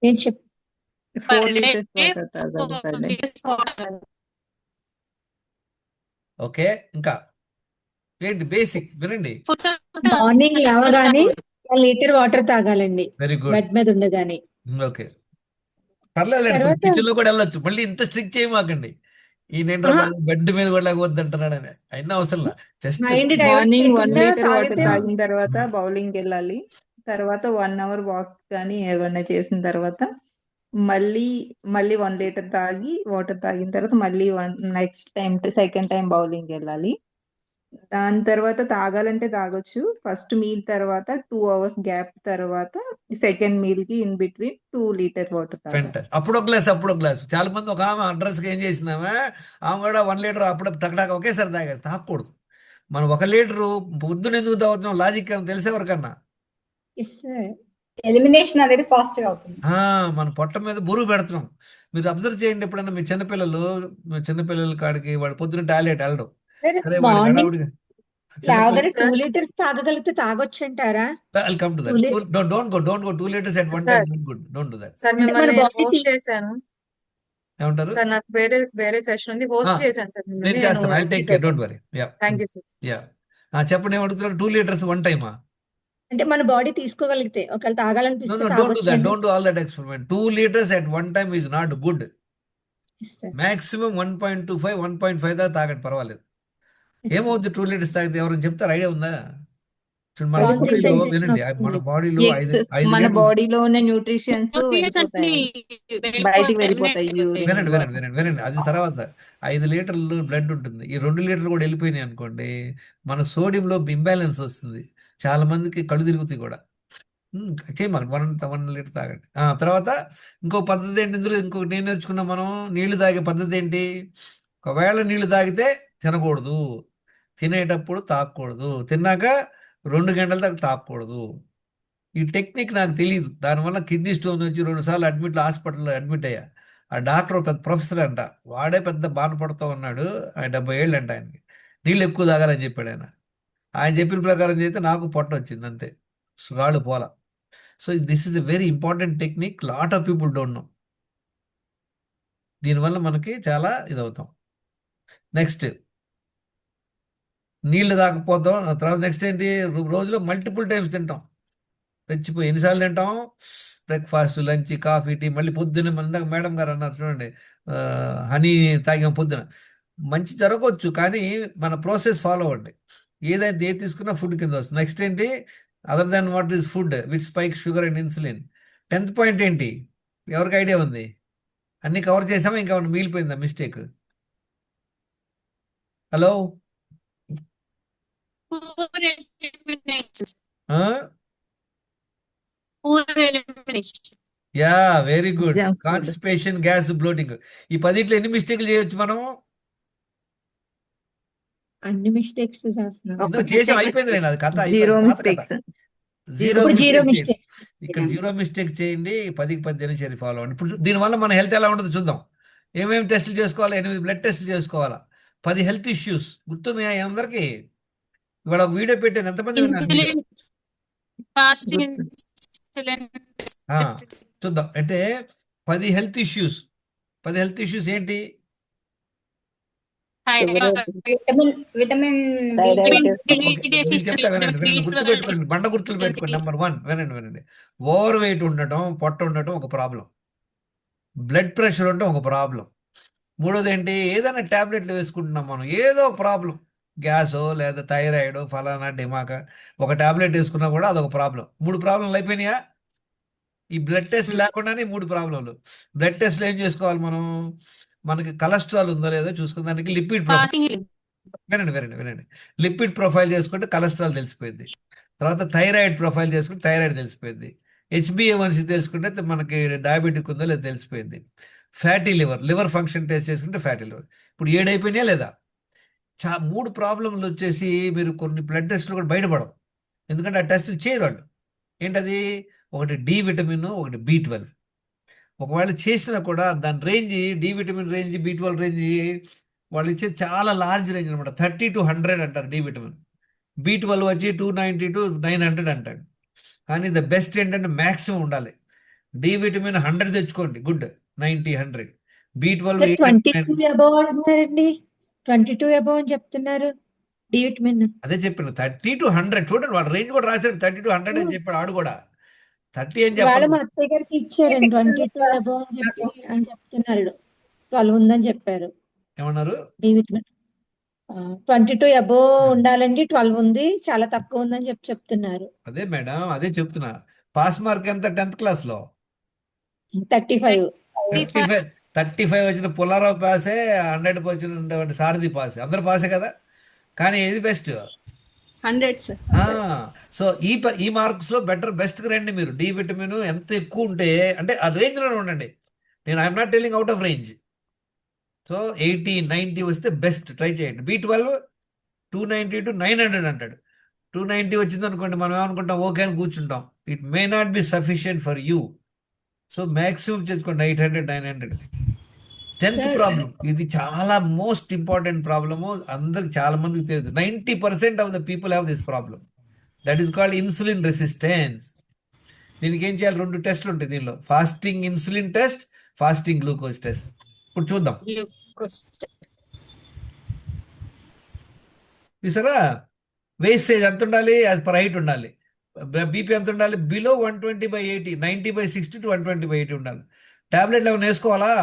నేను చెప్ 4 liters water తాగాలి per day. ఓకే, ఇంకా ఏంటి బేసిక్ వినండి. మార్నింగ్ లేవగానే 1 లీటర్ వాటర్ తాగాలండి, వెరీ గుడ్. బెడ్ మీద ఉండగానే. ఓకే, పర్లేదండి, తర్వాత కిచెన్ లో కూడా వెళ్ళొచ్చు. మళ్ళీ ఇంత స్ట్రిక్ట్ చేయమాకండి. ఈ నేను బెడ్ మీద కూడా లేకపోద్దు అంటున్నాడని అయినా అవసరం జస్ట్ మైండ్ డైవర్ట్ మార్నింగ్ 1 చేయకుండా liter వాటర్ తాగితే తాగిన తర్వాత బౌలింగ్ వెళ్ళాలి. తర్వాత 1 hour వాక్ కానీ ఏమన్నా చేసిన తర్వాత మళ్ళీ 1 liter తాగి వాటర్ తాగిన తర్వాత మళ్ళీ next time second time bowling వెళ్ళాలి. దాని తర్వాత తాగాలంటే తాగొచ్చు. ఫస్ట్ మీల్ తర్వాత 2 hours గ్యాప్ తర్వాత సెకండ్ మీల్ కి ఇన్ బిట్వీన్ 2 liter వాటర్ తాగాలి. అప్పుడు ఒక గ్లాస్. చాలా మంది ఒక ఆమె అడ్రస్కి ఏం చేసినామా, ఆమె కూడా 1 లీటర్ అప్పుడు టక్టాక్ ఒకేసారి తాగేది. తాగకూడదు. మనం 1 లీటరు పొద్దున ఎందుకు తాగుతున్నాం లాజిక్ తెలిసే వరకన్నా. Yes, sir. ఎలిమినేషన్ అనేది ఫాస్ట్ గా అవుతుంది. మన పొట్ట మీద బరువు పెడుతున్నాం. మీరు అబ్జర్వ్ చేయండి, ఎప్పుడన్నా మీ చిన్నపిల్లల కాడికి వాడు పొద్దున టాయిలెట్ వెళ్ళడం, Sir, సరే వాడు మార్నింగ్ హడావుడిగా లేవగానే 2 liters తాగగలిగితే తాగొచ్చు అంటారా? I'll come to that. 2 liters. Don't go 2 liters at one Sir. time. Not good. Don't do that. Sir అంటే మన మిమ్మల్ని నేను బాడీ హోస్ట్ చేశాను ఏమంటారు? సార్. నాకు వేరే సెషన్ ఉంది, హోస్ట్ Ah, చేశాను సార్ నేను మిమ్మల్ని. చేస్తాను. I'll take care. Don't worry. Yeah. Thank you sir. Yeah. చెప్పండి, ఏమడుగుతున్నారు? 2 liters one time. అంటే మన బాడీ తీసుకోగలిగితే ఒకవేళ No, తాగాలనిపిస్తే don't do తాగొచ్చు that. అండి. Don't do all that experiment. 2 liters at one time is not good. Yes, sir. Maximum 1.25, 1.5 దాకా తాగండి, పర్వాలేదు. ఏమవుద్ది 2 లీటర్స్ తాగితే ఎవరైనా చెప్తారు? ఐడియా ఉందా? చూడండి మన కడుపు బాడీలో సెన్సేషన్ వినండి, మన వస్తుంది. బాడీలో ఎక్స్ 5 మన లీటర్లు. బాడీలో ఉన్న న్యూట్రిషన్స్ న్యూట్రియన్స్ అన్ని వెళ్ళిపోతాయి, బయటికి వెళ్ళిపోతాయి యూరిన్ వినండి ద్వారా. వినండి వినండి వినండి, అది తర్వాత 5 లీటర్లు బ్లడ్ ఉంటుంది. ఈ 2 లీటర్లు కూడా వెళ్ళిపోయినాయి అనుకోండి, మన సోడియంలో ఇంబ్యాలెన్స్ వస్తుంది. చాలా మందికి కళ్ళు తిరుగుతాయి కూడా. చేయమని 1 లీటర్ తాగండి. తర్వాత ఇంకో పద్ధతి ఏంటి, ఇందులో ఇంకొకటి నేను నేర్చుకున్నాం మనం. నీళ్లు తాగే పద్ధతి ఏంటి? ఒకవేళ నీళ్లు తాగితే తినకూడదు, తినేటప్పుడు తాగకూడదు, తిన్నాక 2 గంటల దాకా తాగకూడదు. ఈ టెక్నిక్ నాకు తెలియదు. దానివల్ల కిడ్నీ స్టోన్ వచ్చి 2 సార్లు హాస్పిటల్లో అడ్మిట్ అయ్యా. ఆ డాక్టర్ పెద్ద ప్రొఫెసర్ అంట, వాడే పెద్ద బాధపడుతూ ఉన్నాడు. ఆయన 70 ఏళ్ళు అంట ఆయనకి. నీళ్ళు ఎక్కువ తాగాలని చెప్పాడు ఆయన. ఆయన చెప్పిన ప్రకారం చేస్తే నాకు పొట్ట వచ్చింది అంతే, రాళ్ళు పోలా. So this is a very important technique, lot of people don't know. దీనివల్ల మనకి చాలా ఇదవుతాం. నెక్స్ట్ నీళ్ళు తాగకపోతాం. ఆ తర్వాత నెక్స్ట్ ఏంటి, రోజులో మల్టిపుల్ టైమ్స్ తింటాం. రెచ్చిపోయి ఎన్నిసార్లు తింటాం? బ్రేక్ఫాస్ట్, లంచ్, కాఫీ, టీ, మళ్ళీ పొద్దున్న మన ఇందాక మేడం గారు అన్నారు చూడండి, హనీ తాగాం పొద్దున. మంచి జరగవచ్చు, కానీ మన ప్రాసెస్ ఫాలో అవ్వండి. ఏది తీసుకున్నా ఫుడ్ కింద వస్తుంది. నెక్స్ట్ ఏంటి, other than what is food which spike sugar and insulin. 10th point ఏంటి? ఎవరికి ఐడియా ఉంది? అన్ని కవర్ చేసామా, ఇంకా మిగిలిపోయిందా మిస్టేక్? హలో? పూర్ ఎలిమినేషన్ ఆ? Poor elimination yeah, very good. Junk food. Constipation, gas, bloating. ఈ 10 ఎన్ని మిస్టేక్లు చేయొచ్చు మనం? అన్ని మిస్టేక్స్ చేస్తున్నాం. ఇందులో చేసాం, అయిపోయింది లేండి, అది కథ జీరో అయిపోయింది, పాత కథ. మిస్టేక్స్. జీరో ఇప్పుడు జీరో మిస్టేక్ చేయండి. మిస్టేక్. ఇక్కడ జీరో మిస్టేక్ చేయండి. 10కి 10 దినచర్య ఫాలో అవ్వండి. ఇప్పుడు దీనివల్ల మన హెల్త్ ఎలా ఉంటుందో చూద్దాం. ఏమేమి టెస్టులు చేసుకోవాలా? 8 బ్లడ్ టెస్టులు చేసుకోవాలా, 10 హెల్త్ ఇష్యూస్ గుర్తున్నాయా అందరికీ? ఇవాళ ఒక వీడియో పెట్టాను, ఎంతమంది విన్నారు వీడియో? ఇన్సులిన్ ఫాస్టింగ్ ఇన్సులిన్ ఆ, చూద్దాం. అంటే 10 హెల్త్ ఇష్యూస్. 10 హెల్త్ ఇష్యూస్ ఏంటి? Vitamin thyroid. నేను చెప్తా వినండి వినండి, గుర్తుపెట్టుకోండి, బండ గుర్తులు పెట్టుకోండి. నెంబర్ 1 వినండి వినండి, ఓవర్ వెయిట్ ఉండటం, పొట్ట ఉండటం ఒక ప్రాబ్లం. బ్లడ్ ప్రెషర్ ఉండటం ఒక ప్రాబ్లం. మూడోది ఏంటి, ఏదైనా ట్యాబ్లెట్లు వేసుకుంటున్నాం మనం, ఏదో ఒక ప్రాబ్లం, గ్యాసో లేదా థైరాయిడ్ ఫలానా డిమాక, ఒక ట్యాబ్లెట్ వేసుకున్నా కూడా అదొక ప్రాబ్లం. 3 ప్రాబ్లంలు అయిపోయినాయా? ఈ బ్లడ్ టెస్ట్ లేకుండానే 3 ప్రాబ్లంలు. బ్లడ్ టెస్ట్లు ఏం చేసుకోవాలి మనం? మనకి కొలెస్ట్రాల్ ఉందో లేదో చూసుకుని దానికి లిపిడ్ ప్రొఫైల్. ఫాస్టింగ్ వినండి వినండి వినండి, లిపిడ్ ప్రొఫైల్ చేసుకుంటే కొలెస్ట్రాల్ తెలిసిపోయింది. తర్వాత థైరాయిడ్ ప్రొఫైల్ చేసుకుంటే థైరాయిడ్ తెలిసిపోయింది. HbA1c తెలుసుకుంటే మనకి డయాబెటిక్ ఉందో లేదో తెలిసిపోయింది. ఫ్యాటీ లివర్ ఫంక్షన్ టెస్ట్ చేసుకుంటే ఫ్యాటీ లివర్. ఇప్పుడు 7 అయిపోయినాయా లేదా? 3 ప్రాబ్లంలు వచ్చేసి మీరు కొన్ని బ్లడ్ టెస్ట్లు కూడా బయటపడవు, ఎందుకంటే ఆ టెస్టులు చేయరు వాళ్ళు. ఏంటది? ఒకటి డి విటమిన్, ఒకటి B12. ఒకవేళ చేసినా కూడా దాని range, D vitamin range, B12 range వాళ్ళు ఇచ్చే చాలా లార్జ్ రేంజ్ అనమాట. 30 to 100 అంటారు డి విటమిన్. B12 వచ్చి 290 to 900 అంటాడు. కానీ ద బెస్ట్ ఏంటంటే మ్యాక్సిమం ఉండాలి. డి విటమిన్ 100 తెచ్చుకోండి, గుడ్. 90, 100. B12 22 అబౌవ్ అంటున్నారండి. 22 అబౌవ్ అని చెప్తున్నారు డి విటమిన్. అదే చెప్పాను, 30 to 100. చూడండి వాడు రేంజ్ కూడా రాశాడు, 30 to 100 అని చెప్పాడు. ఆడు కూడా 30 అని వాళ్ళ చెప్పాడు. మా అత్తయ్య గారికి ఇచ్చారండి 22 అబౌవ్ అని చెప్తున్నారు. 12 ఉందని చెప్పారు ఏమన్నారు? D vitamin. 22 అబౌవ్ ఉండాలండి, 12 ఉంది, చాలా తక్కువ ఉందని చెప్తున్నారు. అదే మేడం, అదే చెప్తున్నా. పాస్ మార్క్ ఎంత 10th క్లాస్లో? 35. 35 వచ్చిన పుల్లారావు పాసే, 100 వచ్చిన సారథి పాసే, అందరు పాసే కదా. కానీ ఏది బెస్ట్? 100 సార్. సో ఈ మార్క్స్లో బెస్ట్కి రండి మీరు. డి విటమిన్ ఎంత ఎక్కువ ఉంటే, అంటే ఆ రేంజ్లోనే ఉండండి. నేను I'm not telling out of range. So 80, 90 వస్తే బెస్ట్, ట్రై చేయండి. B12 290 to 900 అంటాడు. 290 వచ్చింది అనుకోండి, మనం ఏమనుకుంటాం, ఓకే అని కూర్చుంటాం. It may not be sufficient for you. So maximum చేసుకోండి 800, 900. 10th ప్రాబ్లం, ఇది చాలా మోస్ట్ ఇంపార్టెంట్ ప్రాబ్లము. అందరికి చాలా మందికి తెలియదు. 90% of the people have this problem. That is called insulin resistance. దీనికి ఏం చేయాలి? 2 టెస్ట్లు ఉంటాయి దీనిలో, fasting insulin test, fasting glucose test. ఇప్పుడు చూద్దాం. చూసారా? వేస్టేజ్ ఎంత ఉండాలి? యాజ్ పర్ హైట్ ఉండాలి. బీపీ ఎంత ఉండాలి? బిలో 120/80, 90/60 to 120/80 ఉండాలి. టాబ్లెట్లు ఏమైనా వేసుకోవాలా?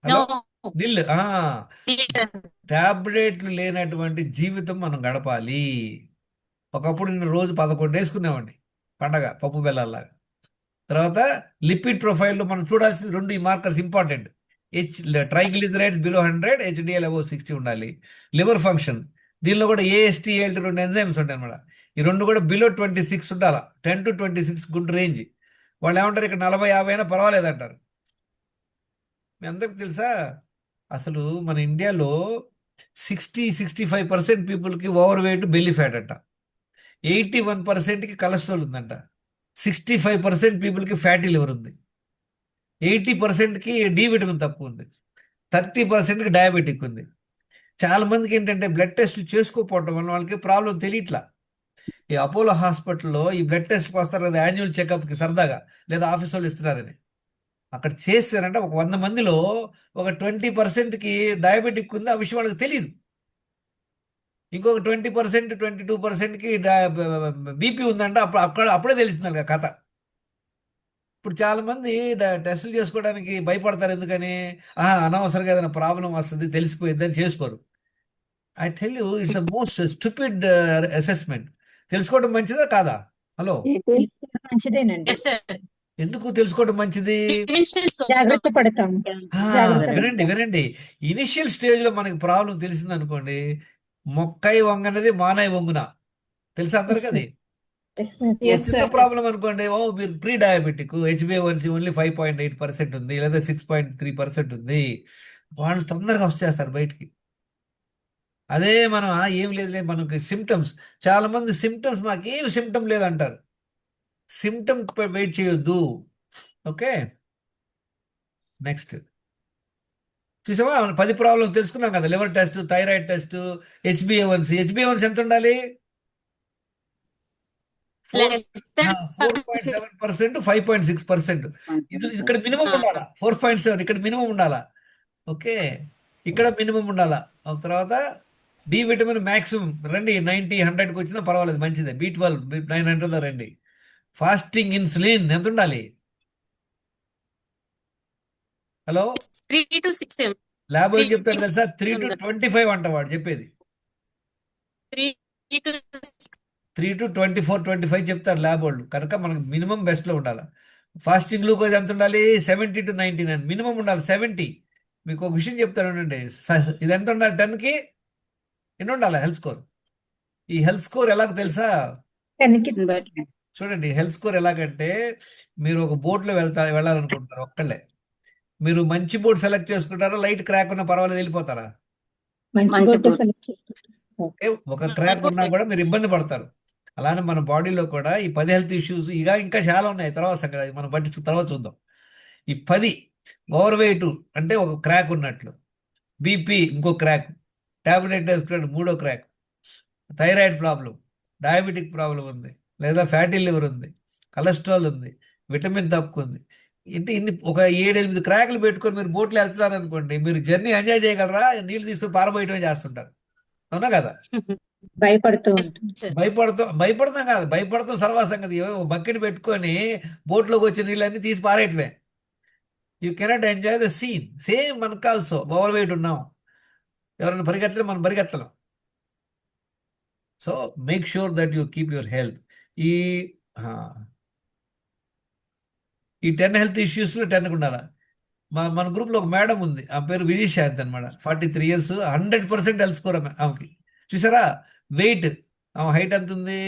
హలో? నిల్ Yes. టాబ్లెట్లు లేనటువంటి జీవితం మనం గడపాలి. ఒకప్పుడు నేను రోజు 11 వేసుకునేవాడిని పండగ పప్పు బెల్లాలాగా. తర్వాత లిపిడ్ ప్రొఫైల్లో మనం చూడాల్సింది 2 ఈ markers important. Triglycerides below 100, HDL above 60 ఉండాలి. లివర్ ఫంక్షన్ దీనిలో కూడా ఏఎస్టీ ఏఎల్టీ 2 ఎంజైమ్స్ ఉంటాయి అనమాట. ఈ 2 కూడా బిలో 26 ఉండాలి. 10 to 26 గుడ్ రేంజ్. వాళ్ళు ఏమంటారు ఇక్కడ 40-50 అయినా పర్వాలేదు అంటారు. మీ అందరికి తెలుసా అసలు మన ఇండియాలో 60-65% పీపుల్కి ఓవర్ వెయిట్ బెల్లీ ఫ్యాట్ అంట. 81%కి కొలెస్ట్రాల్ ఉందంట. 65% పీపుల్కి ఫ్యాటీ లివర్ ఉంది. 80%కి డి విటమిన్ తక్కువ ఉంది. 30%కి డయాబెటిక్ ఉంది. చాలా మందికి ఏంటంటే బ్లడ్ టెస్ట్ చేసుకోకపోవటం వల్ల వాళ్ళకి ప్రాబ్లం తెలియట్లా. ఈ అపోలో హాస్పిటల్లో ఈ బ్లడ్ టెస్ట్కి వస్తారు కదా యాన్యువల్ చెకప్కి సరదాగా, లేదా ఆఫీస్ వాళ్ళు ఇస్తున్నారని. అక్కడ చేస్తారంటే ఒక 100 మందిలో ఒక 20%కి డయాబెటిక్ ఉంది, ఆ విషయం వాళ్ళకి తెలియదు. ఇంకొక 20%, 22%కి బీపీ ఉందంటే అప్పుడే తెలుస్తుంది ఆ కథ. ఇప్పుడు చాలామంది టెస్టులు చేసుకోవడానికి భయపడతారు. ఎందుకని అనవసరంగా ఏదైనా ప్రాబ్లం వస్తుంది తెలిసిపోయింది అని చేసుకోరు. I tell you it's the most stupid assessment. తెలుసుకోవడం మంచిదా కాదా? హలో, తెలుసుకోవడం మంచిదేనండి. Yes, sir. ఎందుకు తెలుసుకోవడం మంచిది? Prevention is జాగ్రత్త పడతాం. జాగ్రత్త వినండి వినండి, ఇనిషియల్ స్టేజ్లో మనకి ప్రాబ్లం తెలిసింది అనుకోండి, మొక్కై వంగనది మానై వంగున తెలుసా అందరికి అది. Yes, sir. చిన్న ప్రాబ్లం అనుకోండి, మీరు ప్రీ డయాబెటిక్, హెచ్బిఏవన్సీ ఓన్లీ 5.8% ఉంది, లేదా 6.3% ఉంది, వాళ్ళు తొందరగా వచ్చేస్తారు బయటికి. అదే మనం ఏం లేదు మనకి సిమ్టమ్స్, చాలా మంది సిమ్టమ్స్ మాకేం సిమ్టమ్ లేదంటారు. సిమ్టమ్ వెయిట్ చేయొద్దు. ఓకే, నెక్స్ట్ చూసావా 10 ప్రాబ్లం తెలుసుకున్నాం కదా. లివర్ టెస్ట్, థైరాయిడ్ టెస్ట్, హెచ్బిఏవన్సీ ఎంత ఉండాలి? less than 4.7%, 5.6%. ఇది ఇక్కడ మినిమం ఉండాలా. 4.7 ఇక్కడ మినిమం ఉండాలా. ఓకే, ఇక్కడ మినిమం ఉండాలా. తర్వాత డి విటమిన్ మ్యాక్సిమం రండి, 90-100కి వచ్చినా పర్వాలేదు, మంచిదే. B12 900 రండి. ఫాస్టింగ్ ఇన్సులిన్ ఎంత ఉండాలి? Hello, 3 to 6. ల్యాబ్ ఏం చెప్తారు తెలుసా? 3 to 25 అంట వాడు చెప్పేది. 3 to 3 to 24-25 చెప్తారు ల్యాబ్ వాళ్ళు. కనుక మనకు మినిమం బెస్ట్లో ఉండాలి. ఫాస్టింగ్ గ్లూకోజ్ ఎంత ఉండాలి? 70 to 99 మినిమం ఉండాలి. 70. మీకు ఒక విషయం చెప్తాను అండి, ఇది ఎంత ఉండాలి? 10కి ఎన్ని ఉండాలి హెల్త్ స్కోర్? ఈ హెల్త్ స్కోర్ ఎలాగో తెలుసా? 10కి చూడండి, హెల్త్ స్కోర్ ఎలాగంటే, మీరు ఒక బోట్లో వెళ్ళాలనుకుంటారు ఒక్కళ్ళే. మీరు మంచి బోట్ సెలెక్ట్ చేసుకుంటారా? లైట్ క్రాక్ ఉన్నా పర్వాలేదు వెళ్ళిపోతారా? మంచి బొట్టు సెలెక్ట్ చేసుకుంటాం. ఒక క్రాక్ ఉన్నా కూడా మీరు ఇబ్బంది పడతారు. అలానే మన బాడీలో కూడా ఈ 10 హెల్త్ ఇష్యూస్ ఇంకా చాలా ఉన్నాయి. తర్వాత సంగతి మనం బట్టి తర్వాత చూద్దాం. ఈ 10 ఓవర్ వెయిట్ అంటే ఒక క్రాక్ ఉన్నట్లు, బీపీ ఇంకో క్రాక్, టాబ్లెట్ వేసుకున్నాడు మూడో crack, thyroid problem, diabetic problem ఉంది, లేదా ఫ్యాటీ లివర్ ఉంది, కొలెస్ట్రాల్ ఉంది, విటమిన్ తక్కువ ఉంది. ఇన్ని ఒక 7-8 క్రాక్లు పెట్టుకొని మీరు బోట్లో వెళ్తున్నారు అనుకోండి, మీరు జర్నీ ఎంజాయ్ చేయగలరా? నీళ్ళు తీసుకుని పారబోయటమే చేస్తుంటారు. అవునా కదా? భయపడుతూ ఉంటుంది. భయపడతాం కాదు, భయపడతాం సర్వసంగతి. బకెట్ పెట్టుకొని బోట్లోకి వచ్చిన నీళ్ళన్నీ తీసి పారేయటమే. You cannot enjoy the scene. Same మనకు ఆల్సో ఓవర్ వెయిట్ ఉన్నాం, ఎవరైనా పరిగెత్తలేం, మనం పరిగెత్తలేం. So make sure that you keep your health. ఈ 10 హెల్త్ ఇష్యూస్లో 10కి ఉండాలి. మన గ్రూప్లో ఒక మేడం ఉంది, ఆ పేరు విజయశాంతి అనమాట. 43 years, 100% హెల్త్ స్కోర్ ఆమెకి. చూసారా వెయిట్, ఆమె హైట్ ఎంత ఉంది?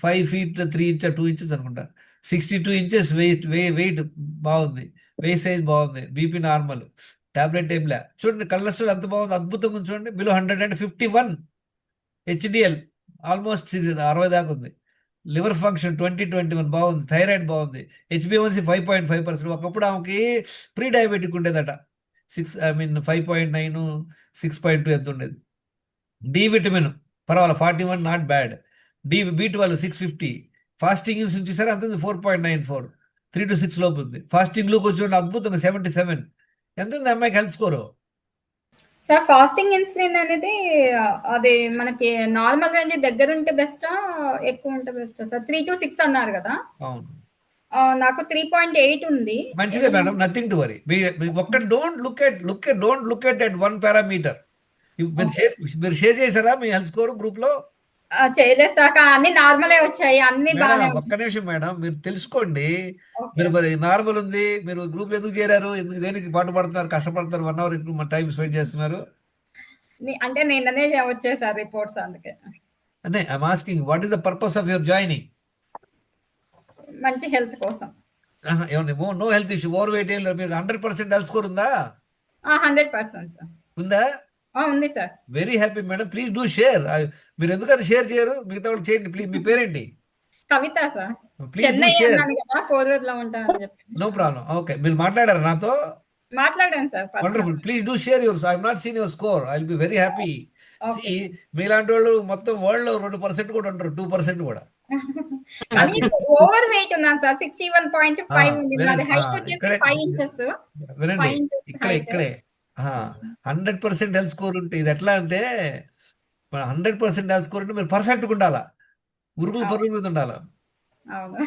5 feet 3 inches 2 inches అనుకుంటా. 62 inches వెయిట్ బాగుంది, వెయిట్ సైజ్ బాగుంది, బీపీ నార్మల్, టాబ్లెట్ ఏం లే. చూడండి కొలెస్ట్రాల్ ఎంత బాగుంది, అద్భుతంగా ఉంది. చూడండి బిలో 151, హెచ్డిఎల్ ఆల్మోస్ట్ 60 దాకా ఉంది, లివర్ ఫంక్షన్ 20-21 బాగుంది, థైరాయిడ్ బాగుంది, హెచ్బిఏవన్సీ 5.5%. ఒకప్పుడు ఆమెకి ప్రీ డయాబెటిక్ ఉండేదట, 5.9, 6.2 ఎంత ఉండేది. డి విటమిన్ పర్వాలేదు 41, not bad. B12 650. Fasting insulin చూసారా ఎంత ఉంది? 4.94, 3 to 6 లోపు ఉంది. ఫాస్టింగ్ గ్లూకోజ్ చూడండి అద్భుతంగా 77. ఎంత ఉంది అమ్మాయికి health score? Sir fasting insulin అనేది అది మనకి నార్మల్ రేంజ్ దగ్గర ఉంటే బెస్టా ఎక్కువ ఉంటే బెస్టా సార్? 3 to 6 అన్నారు కదా. అవును, నాకు 3.8 ఉంది. మంచిదే మేడం, నథింగ్ టు వరీ. ఒక్క don't look at one parameter. మీరు షేర్ చేశారా మీ హెల్త్ స్కోర్ గ్రూప్ లో? చేయలేదు సార్, కానీ అన్ని నార్మలే వచ్చాయి, అన్ని బాగానే మేడం ఒక్క వచ్చాయి. నిమిషం మేడం, మీరు తెలుసుకోండి. ఓకే. మీరు మరి నార్మల్ ఉంది, మీరు గ్రూప్ ఎందుకు చేరారు, ఎందుకు దేనికి పాటు పడుతున్నారు, కష్టపడుతున్నారు, 1 అవర్ ఎక్కువ టైం స్పెండ్ చేస్తున్నారు అంటే నిన్ననే వచ్చాయి సార్ రిపోర్ట్స్, అందుకే. అంటే I'm asking what is the purpose of your joining? మంచి హెల్త్ కోసం. ఏమండి, no health issue, over weight ఏం లేదు, మీరు 100% హెల్త్ స్కోర్ ఉందా? 100% సార్. ఉందా? ఉంది sir. Very happy madam, please do share. మీరు ఎందుకని షేర్ చేయరు, మిగతా వాళ్ళు చేయండి ప్లీజ్. మీ పేరేంటి? Kavitha sir. Please do Chennai share. అన్నాను కదా, కోరూరులో ఉంటానని చెప్పి. No problem. ఓకే, మీరు మాట్లాడారు నాతో? మాట్లాడాను sir personal. Wonderful. Please do share your. I have not seen your score. I will be very happy. Okay. మీలాంటి వాళ్ళు మొత్తం వరల్డ్ లో 2% కూడా ఉంటారు, 2% కూడా. కానీ ఓవర్ వెయిట్ ఉన్నాను సార్, 61.5 ఉంది. నాది హైట్ వచ్చేసి ఇక్కడే 5 ఇంచెస్. వినండి, 5 ఇంచెస్ ఇక్కడే 100% హెల్త్ స్కోర్ ఉంటే ఇది ఎట్లా అంటే, 100% హెల్త్ స్కోర్ అంటే మీరు పర్ఫెక్ట్గా ఉండాలా, ఉరుగులు పరుగుల మీద ఉండాలా. అవును.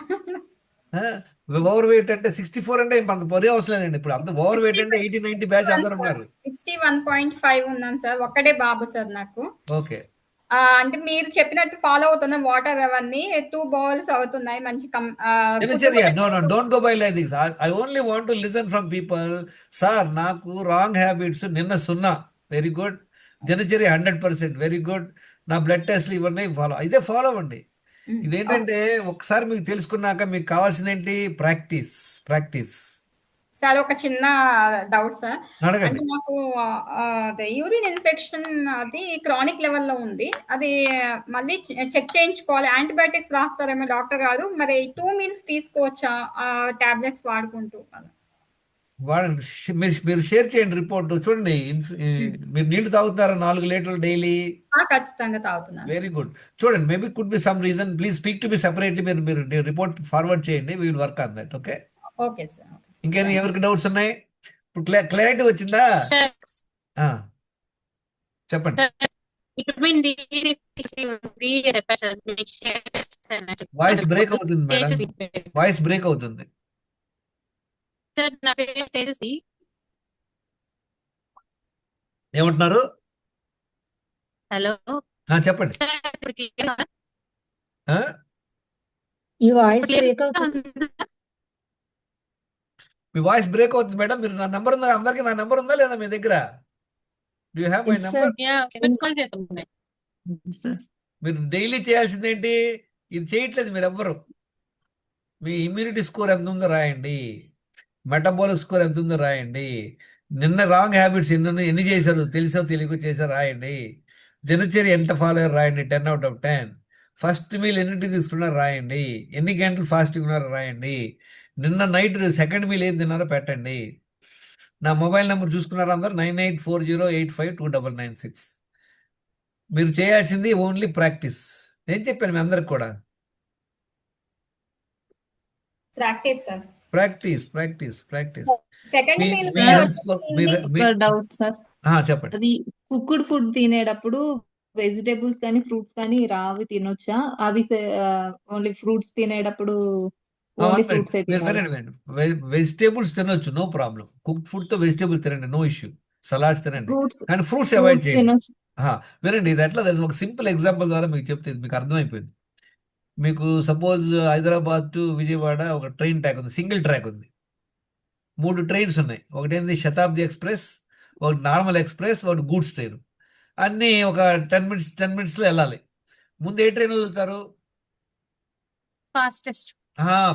ఓవర్ వెయిట్ అంటే 64 అంటే అంత పొరి అవసరం లేదండి. ఇప్పుడు అంత ఓవర్ వెయిట్ అంటే 80-90 బ్యాచ్ అందరు ఉన్నారు. 61.5 ఉన్నాను సార్. ఒక్కడే బాబు సార్ నాకు. ఓకే. అంటే మీరు చెప్పినట్టు ఫాలో అవుతున్న వాటర్ అవన్నీ 2 బౌల్స్ అవుతున్నాయి. మంచి don't go by like this. I only want to listen from people. Sir నాకు రాంగ్ హ్యాబిట్స్ నిన్న 0, వెరీ గుడ్. దినచర్య 100%, వెరీ గుడ్. నా బ్లడ్ టెస్ట్లు ఇవన్నీ ఇదే ఫాలో అవ్వండి. ఇదేంటంటే ఒకసారి మీకు తెలుసుకున్నాక మీకు కావాల్సింది ఏంటి? ప్రాక్టీస్. సార్ ఒక చిన్న డౌట్ సార్. అడగండి. అంటే నాకు యూరిన్ ఇన్ఫెక్షన్ అది క్రానిక్ లెవెల్లో ఉంది. అది మళ్ళీ చెక్ చేయించుకోవాలి. యాంటీబయాటిక్స్ రాస్తారేమో డాక్టర్ గారు. మరి 2 మీల్స్ తీసుకోవచ్చా టాబ్లెట్స్ వాడుకుంటూ? వాడండి. మీరు షేర్ చేయండి రిపోర్ట్. చూడండి, మీరు నీళ్లు తాగుతున్నారా 4 లీటర్లు డైలీ? ఖచ్చితంగా తాగుతున్నాను. Very good. చూడండి, maybe could be some reason. Please speak to me separately. మీరు రిపోర్ట్ ఫార్వర్డ్ చేయండి. We will work on that. Okay. Okay sir. ఇంకేమైనా ఎవరికి డౌట్స్ ఉన్నాయి? ఇప్పుడు క్లారిటీ వచ్చిందా? చెప్పండి. విటమిన్ డి ఉంది చెప్పారు సార్. వాయిస్ బ్రేక్ అవుతుంది మేడం, వాయిస్ బ్రేక్ అవుతుంది. సార్ నా పేరు తెలిసి ఏమంటున్నారు? హలో చెప్పండి. సార్, ఇప్పుడు clear ఆ? ఈ వాయిస్ ఇప్పుడు clear బ్రేక్ గా అవుతుంది. ఉందా? మీ వాయిస్ బ్రేక్ అవుతుంది మేడం. మీరు నా నెంబర్ ఉందా? అందరికి నా నెంబర్ ఉందా లేదా మీ దగ్గర? Do you have my Yes, number? sir. Yeah, ఎవరికి కాల్ చేస్తున్నాయి? మీరు డైలీ చేయాల్సింది ఏంటి? ఇది చేయట్లేదు మీరు ఎవ్వరు. మీ ఇమ్యూనిటీ స్కోర్ ఎంత ఉందో రాయండి, మెటబాలిక్ స్కోర్ ఎంత ఉందో రాయండి, నిన్న రాంగ్ హ్యాబిట్స్ ఎన్ని చేశారు, తెలిసో తెలియకో చేశారో రాయండి, దినచర్య ఎంత ఫాలో అయ్యారు రాయండి, 10 out of 10. ఫస్ట్ మీల్ ఎన్నింటికి తీసుకున్నారో రాయండి, ఎన్ని గంటలు ఫాస్టింగ్ ఉన్నారో రాయండి, నిన్న నైట్ సెకండ్ మీల్ ఏం తిన్నారో పెట్టండి. నా మొబైల్ నెంబర్ చూసుకున్నారు అందరు, 9840852996. మీరు చేయాల్సింది ఓన్లీ ప్రాక్టీస్. నేను చెప్పాను మీ అందరికి కూడా, ప్రాక్టీస్ సార్. ప్రాక్టీస్. సెకండ్ మీ- మీల్ మీ health score- మీ- డౌట్ సార్. చెప్పండి. అది కుక్డ్ ఫుడ్ తినేటప్పుడు వెజిటేబుల్స్ కానీ ఫ్రూట్స్ కానీ రావి తినొచ్చా? అవి ఓన్లీ ఫ్రూట్స్ తినేటప్పుడు ఓన్లీ ఫ్రూట్స్ వెజిటేబుల్స్ తినొచ్చు, నో ప్రాబ్లం. కుక్డ్ ఫుడ్ తో వెజిటేబుల్ తినండి, నో ఇష్యూ. సలాడ్స్ తినండి, ఫ్రూట్స్ కానీ ఫ్రూట్స్ అవాయిడ్ చేయండి. తినొచ్చు. వినండి, ఇది ఎట్లా తెలుసు? ఒక సింపుల్ ఎగ్జాంపుల్ ద్వారా మీకు చెప్తే ఇది మీకు అర్థమైపోయింది. మీకు సపోజ్ హైదరాబాద్ టు విజయవాడ ఒక ట్రైన్ ట్రాక్ ఉంది, సింగిల్ ట్రాక్ ఉంది. 3 ట్రైన్స్ ఉన్నాయి. ఒకటి ఏంది శతాబ్ది ఎక్స్ప్రెస్, ఒకటి నార్మల్ ఎక్స్ప్రెస్, ఒకటి గూడ్స్ ట్రైన్. అన్నీ ఒక 10 మినిట్స్లో వెళ్ళాలి. ముందు ఏ ట్రైన్ వదులుతారు? ఫాస్టెస్ట్.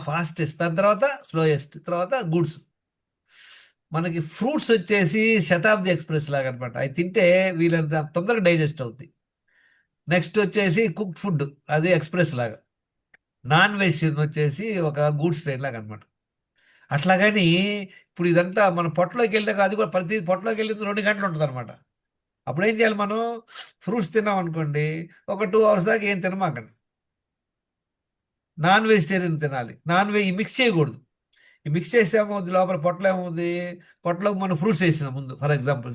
ఫాస్టెస్ట్, దాని తర్వాత స్లోయెస్ట్, తర్వాత గూడ్స్. మనకి ఫ్రూట్స్ వచ్చేసి శతాబ్ది ఎక్స్ప్రెస్ లాగా అనమాట. అవి తింటే వీళ్ళంత తొందరగా డైజెస్ట్ అవుతుంది. నెక్స్ట్ వచ్చేసి కుక్డ్ ఫుడ్, అది ఎక్స్ప్రెస్ లాగా. నాన్ వెజ్ వచ్చేసి ఒక గూడ్స్ ట్రైన్ లాగా అనమాట. అట్లా కానీ ఇప్పుడు ఇదంతా మన పొట్టలోకి వెళ్ళాక అది కూడా ప్రతి పొట్టలోకి వెళ్ళింది 2 గంటలు ఉంటుంది అనమాట. అప్పుడు ఏం చేయాలి? మనం ఫ్రూట్స్ తిన్నాం అనుకోండి, ఒక 2 hours దాకా ఏం తినమాకండి. నాన్ వెజిటేరియన్ తినాలి. నాన్ వెజ్ మిక్స్ చేయకూడదు. ఈ మిక్స్ చేస్తే ఏమవుతుంది? లోపల పొట్టలో ఏమవుతుంది? పొట్టలోకి మనం ఫ్రూట్స్ వేసినాం ముందు, ఫర్ ఎగ్జాంపుల్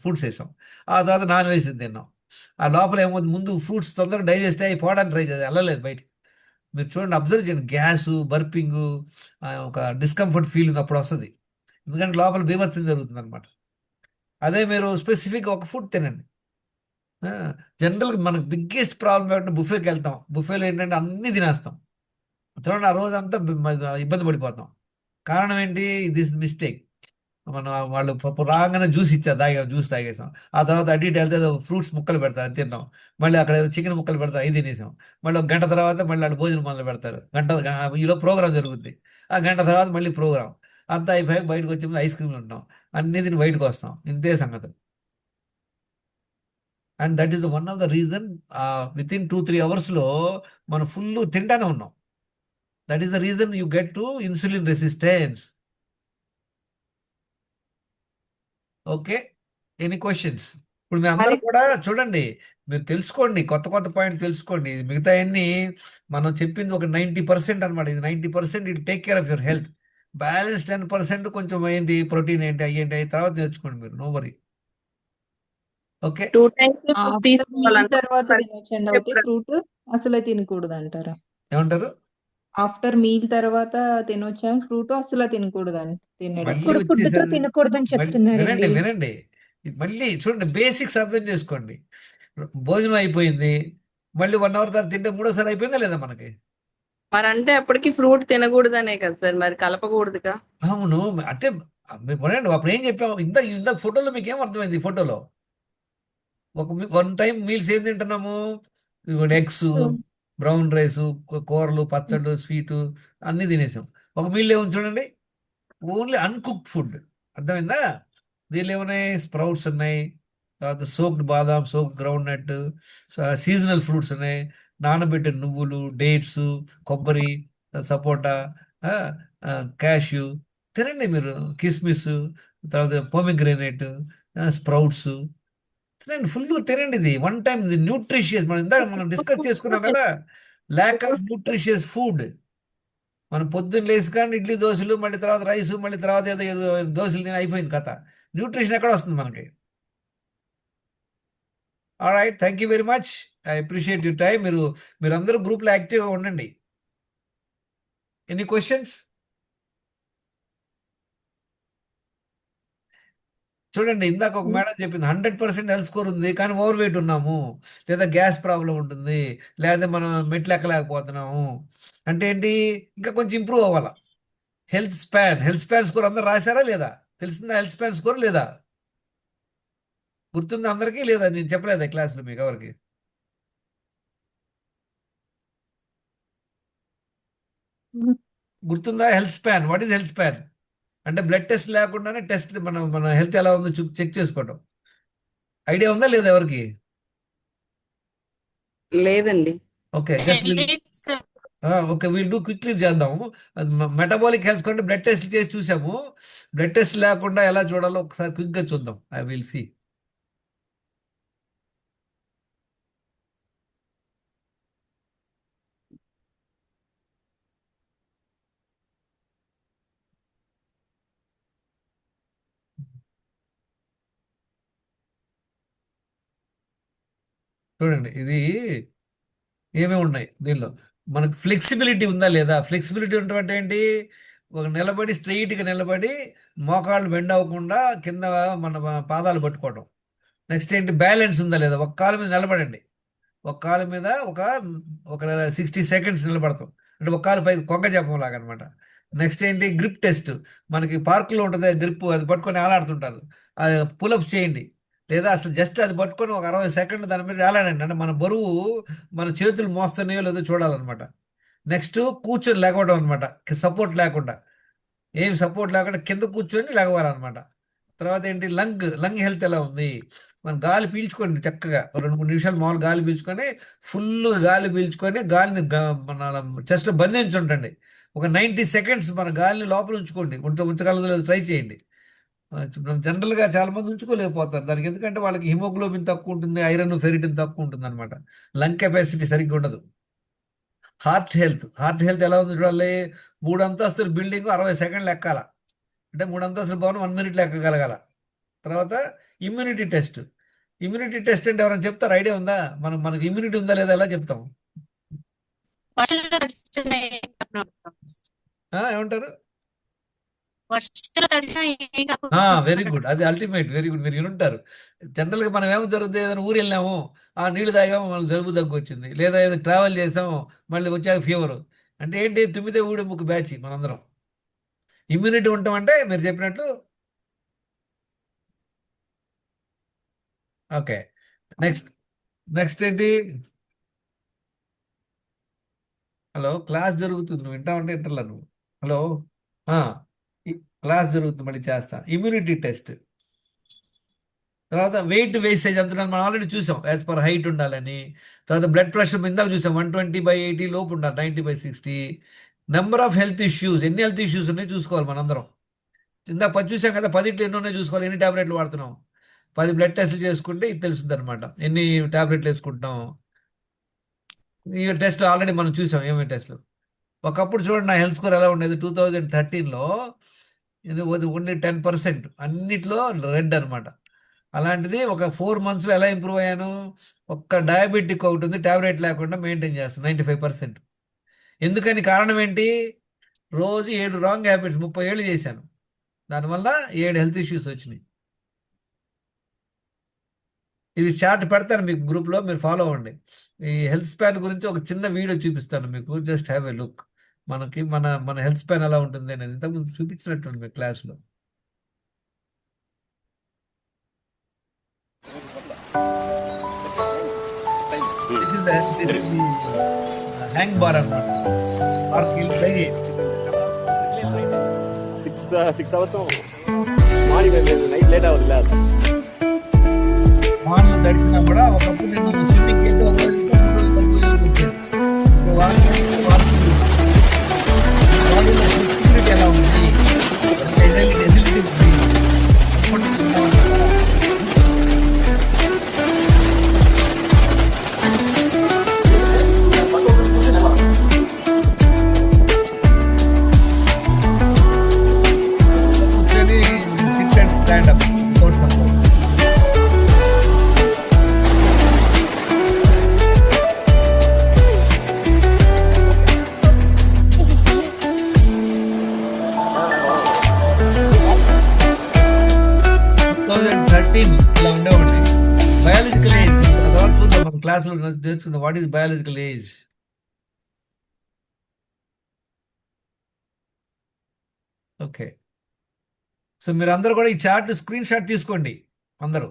ఫ్రూట్స్ వేసాం, ఆ తర్వాత నాన్ వెజ్ తిన్నాం. ఆ లోపల ఏమవుతుంది? ముందు ఫ్రూట్స్ తొందరగా డైజెస్ట్ అయ్యి పోవడానికి ట్రై చేయాలి, వెళ్ళలేదు బయటికి. మీరు చూడండి, అబ్జర్వ్ చేయండి, గ్యాసు, బర్పింగ్, ఒక డిస్కంఫర్ట్ ఫీలింగ్ అప్పుడు వస్తుంది. ఎందుకంటే లోపల బీభత్సం జరుగుతుంది అనమాట. అదే మీరు స్పెసిఫిక్గా ఒక ఫుడ్ తినండి. జనరల్గా మనకు బిగ్గెస్ట్ ప్రాబ్లం ఏంటంటే బుఫేకి వెళ్తాం. బుఫేలో ఏంటంటే అన్నీ తినేస్తాం. చూడండి, ఆ రోజంతా ఇబ్బంది పడిపోతాం. కారణం ఏంటి? This mistake. మనం వాళ్ళు రాగానే జ్యూస్ ఇచ్చారు, తాగాం, జ్యూస్ తాగేసాం. ఆ తర్వాత అటు ఇటు వెళ్తే ఏదో ఫ్రూట్స్ ముక్కలు పెడతారు, అది తిన్నాం. మళ్ళీ అక్కడ ఏదో చికెన్ ముక్కలు పెడతారు, అవి తినేసాం. మళ్ళీ ఒక గంట తర్వాత మళ్ళీ వాళ్ళు భోజనం మొదలు పెడతారు. ఈలో ప్రోగ్రామ్ జరుగుద్ది. ఆ గంట తర్వాత మళ్ళీ ప్రోగ్రామ్ అంతా అయిపోయాక బయటకు వచ్చి ఐస్ క్రీమ్లు ఉంటాం, అన్నీ తిని బయటకు వస్తాం. ఇంతే సంగతి. And that is one of the reason with in 2-3 అవర్స్లో మనం ఫుల్ తింటానే ఉన్నాం. That is the reason you get to insulin resistance. Okay, any questions? ఇప్పుడు మీ అందరూ మరి కూడా చూడండి, మీరు తెలుసుకోండి, కొత్త కొత్త పాయింట్ తెలుసుకోండి. మిగతా అన్ని మనం చెప్పింది ఒక 90% అనమాట. ఇది 90% it take care of your health. Balance 10% కొంచెం ఏంటి, ప్రోటీన్ ఏంటి, అయ్యేంటి, అవి తర్వాత నేర్చుకోండి మీరు, no worry. Okay, 2 times food after meal తీసుకోవాలంట. తర్వాత మరి తినొచ్చండి అయితే ఫ్రూట్ అసలే తినకూడదు అంటారా? ఏమంటారు? ఆఫ్టర్ మీల్ తర్వాత తినొచ్చా ఫ్రూట్? అసలు తినకూడదని మళ్ళీ తినేటప్పుడు ఇప్పుడు ఫుడ్ తో వచ్చేసరి తినకూడదని మళ్ళీ చెప్తున్నారండి. వినండి వినండి, ఇది మళ్ళీ చూడండి, బేసిక్స్ అర్థం చేసుకోండి. భోజనం అయిపోయింది, మళ్ళీ 1 అవర్ తర్వాత తింటే మూడోసారి అయిపోయిందా లేదా మనకి? మరి అంటే అప్పటికి ఫ్రూట్ తినకూడదనే కదా సార్, మరి కలపకూడదుగా. అవును, అంటే మీరు వినండి, అప్పుడు ఏం చెప్పాము ఇందాక ఫోటోలో మీకు ఏం అర్థమైంది? ఈ ఫోటోలో వన్ టైం మీల్స్ ఏం తింటున్నాము? ఎగ్స్, బ్రౌన్ రైస్, కూరలు, పచ్చళ్ళు, స్వీటు అన్నీ తినేసాం. ఒక మీల్ ఏముంది చూడండి, ఓన్లీ అన్కుక్డ్ ఫుడ్. అర్థమైందా? దీనిలో ఏమున్నాయి? స్ప్రౌట్స్ ఉన్నాయి, తర్వాత సోక్డ్ బాదాం, soaked groundnut, seasonal fruits ఉన్నాయి, నానబెట్టిన నువ్వులు, డేట్స్, కొబ్బరి, సపోటా, క్యాష్యూ తినండి మీరు, కిస్మిస్, తర్వాత పోమిగ్రేనేట్, స్ప్రౌట్స్ తినండి, ఫుల్ తినండి. ఇది వన్ టైం న్యూట్రిషియస్. మనం డిస్కస్ చేసుకున్నాం కదా, ల్యాక్ ఆఫ్ న్యూట్రిషియస్ ఫుడ్. మనం పొద్దున్న లేసి కానీ ఇడ్లీ దోశలు, మళ్ళీ తర్వాత రైస్, మళ్ళీ తర్వాత ఏదో ఏదో దోశలు తిని అయిపోయింది కథ. న్యూట్రిషన్ ఎక్కడ వస్తుంది మనకి? Alright, thank you very much, I appreciate you time. మీరందరూ గ్రూప్లో యాక్టివ్గా ఉండండి. Any questions? చూడండి, ఇందాక ఒక మేడం చెప్పింది 100% హెల్త్ స్కోర్ ఉంది కానీ ఓవర్ వెయిట్ ఉన్నాము, లేదా గ్యాస్ ప్రాబ్లం ఉంటుంది, లేదా మనం మెట్లు ఎక్కలేకపోతున్నాము. అంటే ఏంటి? ఇంకా కొంచెం ఇంప్రూవ్ అవ్వాలా. హెల్త్ స్పాన్ స్కోర్ అందరు రాశారా లేదా? తెలిసిందా హెల్త్ స్పాన్ స్కోర్ లేదా? గుర్తుందా అందరికీ లేదా? నేను చెప్పలేదా క్లాస్లో మీకు ఎవరికి? గుర్తుందా health span? What is health span? అంటే బ్లడ్ టెస్ట్ లేకుండానే టెస్ట్ మన హెల్త్ ఎలా ఉందో చెక్ చేసుకోవటం. ఐడియా ఉందా లేదా ఎవరికి? లేదండి. Okay, just okay, we'll do quickly చేద్దాము. మెటబాలిక్ హెల్త్ కంటే బ్లడ్ టెస్ట్ చేసి చూసాము. బ్లడ్ టెస్ట్ లేకుండా ఎలా చూడాలో ఒకసారి క్విక్గా చూద్దాం. I will see. చూడండి, ఇది ఏమేమి ఉన్నాయి దీనిలో. మనకు ఫ్లెక్సిబిలిటీ ఉందా లేదా? ఫ్లెక్సిబిలిటీ అంటే ఏంటి? ఒక నిలబడి స్ట్రెయిట్గా నిలబడి మోకాళ్ళు బెండ్ అవ్వకుండా కింద మన పాదాలు పట్టుకోవడం. నెక్స్ట్ ఏంటి? బ్యాలెన్స్ ఉందా లేదా? ఒక కాలు మీద నిలబడండి, ఒక కాలు మీద ఒక 60 సెకండ్స్ నిలబడతాం, అంటే ఒక కాలు పైకి కొంగ జపం లాగా అనమాట. నెక్స్ట్ ఏంటి? Grip test. మనకి పార్కులో ఉంటుంది గ్రిప్, అది పట్టుకొని వేలాడుతుంటారు. అది పులప్స్ చేయండి, లేదా అసలు జస్ట్ అది పట్టుకొని ఒక 60 సెకండ్ దాని మీద వేలాడండి. అంటే మన బరువు మన చేతులు మోస్తున్నాయో లేదో చూడాలన్నమాట. నెక్స్ట్ కూర్చొని లేకపోవడం అనమాట, సపోర్ట్ లేకుండా, ఏం సపోర్ట్ లేకుండా కింద కూర్చొని లేవాలన్నమాట. తర్వాత ఏంటి? లంగ్ హెల్త్ ఎలా ఉంది? మనం గాలి పీల్చుకోండి చక్కగా, 2-3 నిమిషాలు మామూలు గాలి పీల్చుకొని, ఫుల్ గాలి పీల్చుకొని గాలిని మన చెస్ట్లో బంధించుంటండి. ఒక 90 సెకండ్స్ మన గాలిని లోపల ఉంచుకోండి. ఉంచగలదో లేదో ట్రై చేయండి. జనరల్గా చాలా మంది ఉంచుకోలేకపోతారు దానికి, ఎందుకంటే వాళ్ళకి హిమోగ్లోబిన్ తక్కువ ఉంటుంది, ఐరన్ ఫెరిటిన్ తక్కువ ఉంటుంది అనమాట. లంగ్ కెపాసిటీ సరిగ్గా ఉండదు. హార్ట్ హెల్త్ ఎలా ఉంది చూడాలి? 3 అంతస్తుల బిల్డింగ్ 60 సెకండ్లు ఎక్కాల, అంటే 3 అంతస్తుల భవనం 1 మినిట్లో ఎక్కగలగాల. తర్వాత ఇమ్యూనిటీ టెస్ట్ అంటే ఎవరైనా చెప్తారు? ఐడియా ఉందా? మనకి ఇమ్యూనిటీ ఉందా లేదా ఎలా చెప్తాం? వర్షంలో తడిచిన ఏమంటారు? వర్షంలో తడిచిన ఏం కాకుండా వెరీ గుడ్, అది అల్టిమేట్, వెరీ గుడ్. మీరు వినుంటారు. జనరల్గా మనం ఏమో జరుగుతుంది, ఏదైనా ఊరు వెళ్ళాము, ఆ నీళ్లు తాగాము, మళ్ళీ జలుబు దగ్గు వచ్చింది, లేదా ఏదో ట్రావెల్ చేసాము, మళ్ళీ వచ్చాక ఫీవర్. అంటే ఏంటి? తుమ్మితే ఊడి ముక్కు బ్యాచ్ మనందరం. ఇమ్యూనిటీ ఉంటామంటే మీరు చెప్పినట్లు. ఓకే, నెక్స్ట్ నెక్స్ట్ ఏంటి? హలో, క్లాస్ జరుగుతుంది, నువ్వు వింటావంటే వింటలా నువ్వు. హలో, క్లాస్ జరుగుతుంది, మళ్ళీ చేస్తా. ఇమ్యూనిటీ టెస్ట్, తర్వాత వెయిట్ వేస్టేజ్ ఎంత ఉండాలి మనం ఆల్రెడీ చూసాం, యాజ్ పర్ హైట్ ఉండాలని. తర్వాత బ్లడ్ ప్రెషర్ ఇందాక చూసాం, 120/80 లోపు ఉండాలి, 90/60. నెంబర్ ఆఫ్ హెల్త్ ఇష్యూస్, ఎన్ని హెల్త్ ఇష్యూస్ ఉన్నాయి చూసుకోవాలి మనందరం. ఇందాక 10 చూసాం కదా, 10 ఎన్ని ఉన్నాయి చూసుకోవాలి, ఎన్ని టాబ్లెట్లు వాడుతున్నాం. 10 బ్లడ్ టెస్ట్లు చేసుకుంటే ఇది తెలుస్తుంది అనమాట, ఎన్ని టాబ్లెట్లు వేసుకుంటున్నాం. ఈ టెస్ట్ ఆల్రెడీ మనం చూసాం, ఏమేమి టెస్ట్లు. ఒకప్పుడు చూడండి నా హెల్త్ స్కోర్ ఎలా ఉండేది 2013లో, ఇది ఓన్లీ 10%, అన్నిట్లో రెడ్ అనమాట. అలాంటిది ఒక 4 monthsలో ఎలా ఇంప్రూవ్ అయ్యాను? ఒక్క డయాబెటిక్ ఒకటి ఉంది, టాబ్లెట్ లేకుండా మెయింటైన్ చేస్తాను 95%. ఎందుకని? కారణం ఏంటి? రోజు 7 రాంగ్ హ్యాబిట్స్ 30 ఏళ్ళు చేశాను, దానివల్ల 7 హెల్త్ ఇష్యూస్ వచ్చినాయి. ఇది చార్ట్ పెడతాను మీకు గ్రూప్లో, మీరు ఫాలో అవ్వండి. ఈ హెల్త్ స్పాన్ గురించి ఒక చిన్న వీడియో చూపిస్తాను మీకు, జస్ట్ హ్యావ్ ఎ లుక్. మనకి మన మన హెల్త్ స్పాన్ ఎలా ఉంటుంది అనేది ఇంతకుముందు చూపించినట్టుంది మీ క్లాస్లో. This is the hang bar అన్నమాట. ట్రై చేయండి. 6 hours మార్నింగ్ నైట్ లేట్ అవ్వదు. వానలు తడిసినా కూడా ఒకప్పుడు నేను స్విమ్మింగ్కి వెళ్తే ఒక రోజు 3 రోజులు తక్కువ వచ్చేది. ఇప్పుడు బాడీలో ఫ్లెక్సిబిలిటీ ఎలా ఉంది, ఎజిలిటీ ఉంది. SIT and stand up without support. ఇలా ఉండేవాడి. బయాలజికల్ ఏజ్ తర్వాత చూద్దాం, మన క్లాసులో తెలుస్తుంది what is biological age. Okay, so మీరు అందరూ కూడా ఈ చార్ట్ స్క్రీన్ షాట్ తీసుకోండి. అందరూ